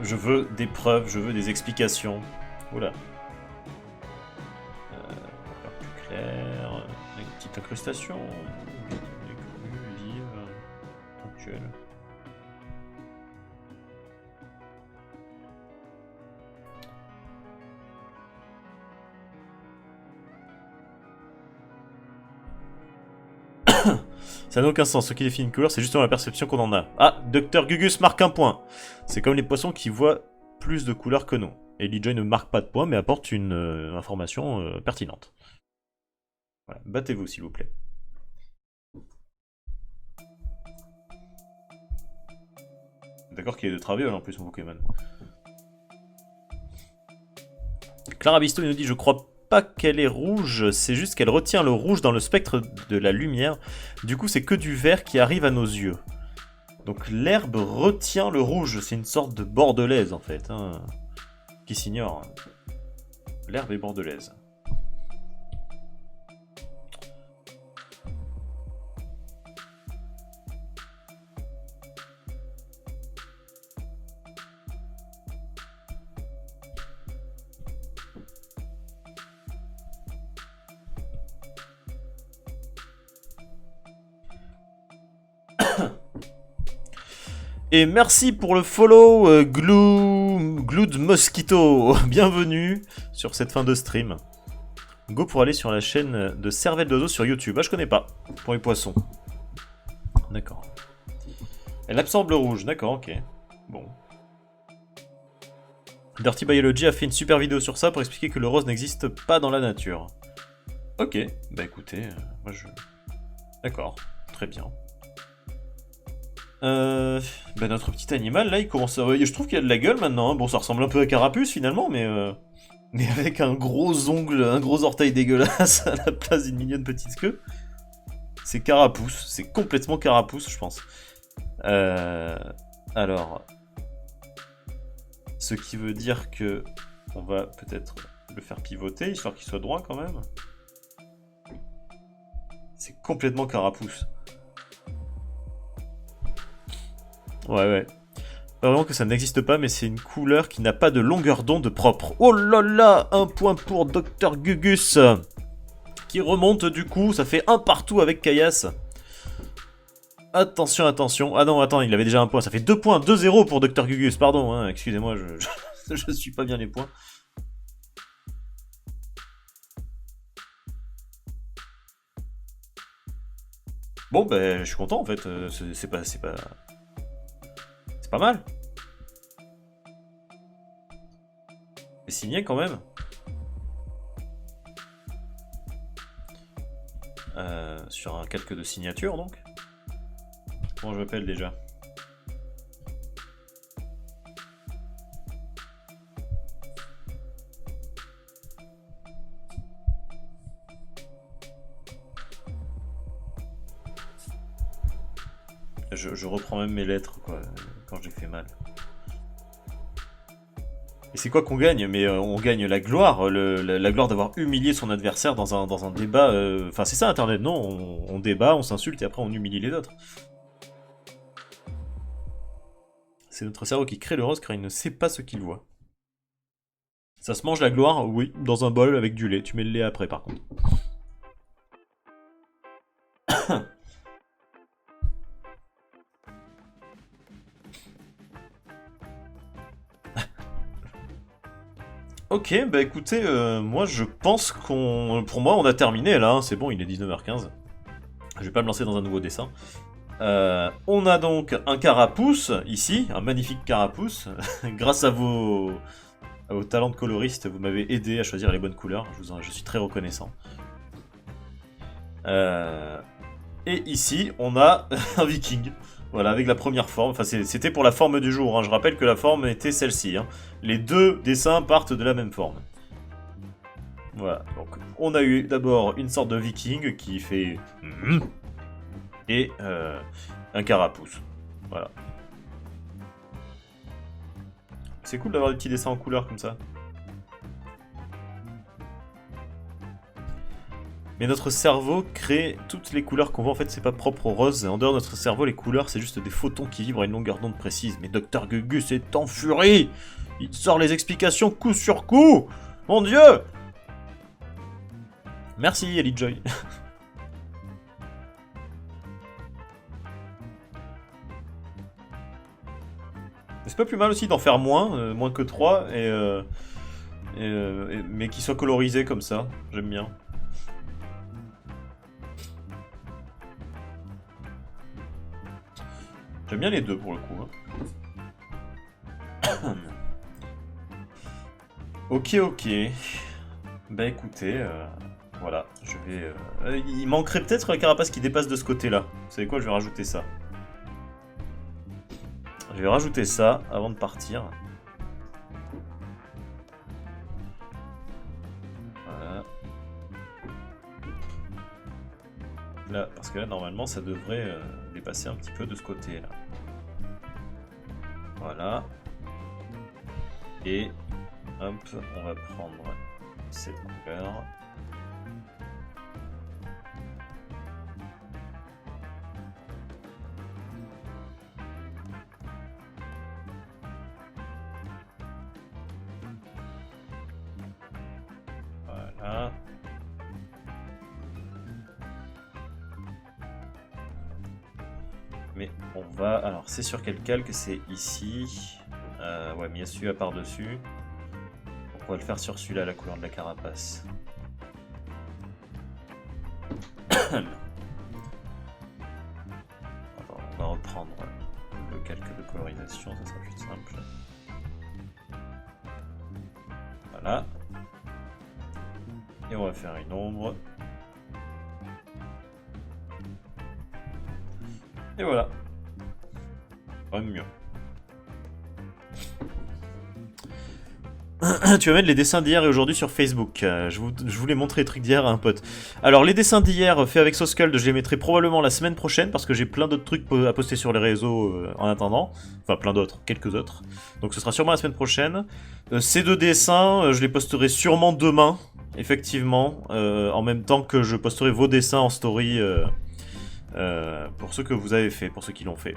Je veux des preuves, je veux des explications. Oula. On va faire plus clair. Une petite incrustation. Ponctuelle. Ça n'a aucun sens. Ce qui définit une couleur, c'est justement la perception qu'on en a. Ah, Dr Gugus marque un point. C'est comme les poissons qui voient plus de couleurs que nous. Et Lee Joy ne marque pas de point, mais apporte une information pertinente. Voilà. Battez-vous, s'il vous plaît. D'accord qu'il y ait de traviole en plus, mon Pokémon. Clara Bisto nous dit, je crois pas qu'elle est rouge, c'est juste qu'elle retient le rouge dans le spectre de la lumière. Du coup, c'est que du vert qui arrive à nos yeux. Donc l'herbe retient le rouge, c'est une sorte de bordelaise en fait. Hein. Qui s'ignore. L'herbe est bordelaise. Et merci pour le follow, Glood Mosquito. Bienvenue sur cette fin de stream. Go pour aller sur la chaîne de Cervelle d'Oiseau sur YouTube. Ah, je connais pas. Pour les poissons. D'accord. Elle absorbe le rouge. D'accord, ok. Bon. Dirty Biology a fait une super vidéo sur ça pour expliquer que le rose n'existe pas dans la nature. Ok. Bah écoutez, moi je... D'accord. Très bien. Bah notre petit animal, là, il commence à... Je trouve qu'il a de la gueule maintenant. Hein. Bon, ça ressemble un peu à Carapuce, finalement, mais avec un gros ongle, un gros orteil dégueulasse à la place d'une mignonne petite queue. C'est Carapuce. C'est complètement Carapuce, je pense. Alors... Ce qui veut dire que... On va peut-être le faire pivoter, histoire qu'il soit droit, quand même. C'est complètement Carapuce. Ouais. Pas vraiment que ça n'existe pas, mais c'est une couleur qui n'a pas de longueur d'onde propre. Oh là là, un point pour Dr Gugus. Qui remonte du coup, ça fait un partout avec Caillasse. Attention, attention. Ah non, attends, il avait déjà un point. Ça fait 2 points, 2-0 pour Dr Gugus. Pardon, hein, excusez-moi, je suis pas bien les points. Bon, ben, je suis content en fait. C'est pas mal. C'est signé quand même. Sur un calque de signature donc. Comment je m'appelle déjà? Je reprends même mes lettres quoi, quand j'ai fait mal. Et c'est quoi qu'on gagne? Mais on gagne la gloire, la gloire d'avoir humilié son adversaire dans un débat. Enfin, c'est ça Internet, non? On débat, on s'insulte et après on humilie les autres. C'est notre cerveau qui crée le rose car il ne sait pas ce qu'il voit. Ça se mange la gloire? Oui, dans un bol avec du lait. Tu mets le lait après par contre. Ok, bah écoutez, moi je pense qu'on... Pour moi on a terminé là, hein, c'est bon, il est 19h15. Je vais pas me lancer dans un nouveau dessin. On a donc un carapuce, ici, un magnifique carapuce. Grâce à vos talents de coloriste, vous m'avez aidé à choisir les bonnes couleurs, je suis très reconnaissant. Et ici, on a un viking. Voilà, avec la première forme. Enfin, c'était pour la forme du jour. Hein. Je rappelle que la forme était celle-ci. Hein. Les deux dessins partent de la même forme. Voilà. Donc, on a eu d'abord une sorte de viking qui fait... Et un carapuce. Voilà. C'est cool d'avoir des petits dessins en couleur comme ça. Mais notre cerveau crée toutes les couleurs qu'on voit. En fait, c'est pas propre au rose. En dehors de notre cerveau, les couleurs, c'est juste des photons qui vibrent à une longueur d'onde précise. Mais Dr Gugus est en furie. Il sort les explications coup sur coup. Mon Dieu. Merci, Ellie Joy. C'est pas plus mal aussi d'en faire moins, moins que 3, mais qui soit colorisé comme ça. J'aime bien. J'aime bien les deux pour le coup. Hein. Ok. Bah écoutez, voilà, je vais... il manquerait peut-être la carapace qui dépasse de ce côté-là. Vous savez quoi, je vais rajouter ça. Je vais rajouter ça avant de partir. Voilà. Là, parce que là, normalement, ça devrait dépasser un petit peu de ce côté-là. Voilà. Et, hop, on va prendre cette couleur. Voilà. Mais on va... Alors, c'est sur quel calque? C'est ici. Ouais, mais il y a celui-là par-dessus. On va le faire sur celui-là, la couleur de la carapace. Alors, on va reprendre le calque de colorisation, ça sera plus simple. Voilà. Et on va faire une ombre. Et voilà. Quand même mieux. Tu vas mettre les dessins d'hier et aujourd'hui sur Facebook. Je voulais montrer les trucs d'hier à un pote. Alors, les dessins d'hier faits avec Soscald, je les mettrai probablement la semaine prochaine parce que j'ai plein d'autres trucs à poster sur les réseaux en attendant. Enfin, plein d'autres, quelques autres. Donc, ce sera sûrement la semaine prochaine. Ces deux dessins, je les posterai sûrement demain, effectivement, en même temps que je posterai vos dessins en story pour ceux que vous avez fait, pour ceux qui l'ont fait.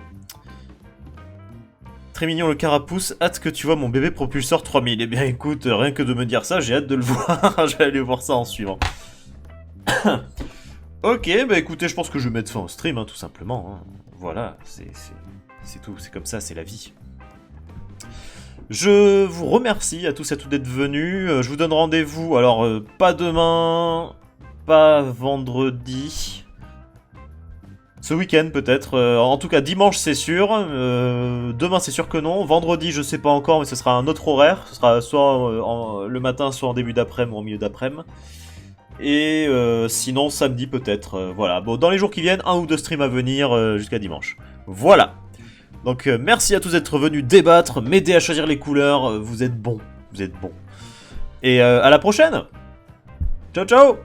Très mignon le carapuce, hâte que tu vois mon bébé propulseur 3000. Eh bien écoute, rien que de me dire ça, j'ai hâte de le voir. Je vais aller voir ça en suivant. Ok, bah écoutez, je pense que je vais mettre fin au stream, hein, tout simplement. Hein. Voilà, c'est tout, c'est comme ça, c'est la vie. Je vous remercie à tous et à toutes d'être venus. Je vous donne rendez-vous, alors pas demain, pas vendredi... Ce week-end peut-être, en tout cas dimanche c'est sûr, demain c'est sûr que non, vendredi je sais pas encore mais ce sera un autre horaire, ce sera soit le matin soit en début d'après-midi ou en milieu d'après-midi. Et sinon samedi peut-être, voilà. Bon, dans les jours qui viennent, un ou deux streams à venir jusqu'à dimanche. Voilà. Donc merci à tous d'être venus débattre, m'aider à choisir les couleurs, vous êtes bons, vous êtes bons. Et à la prochaine. Ciao ciao.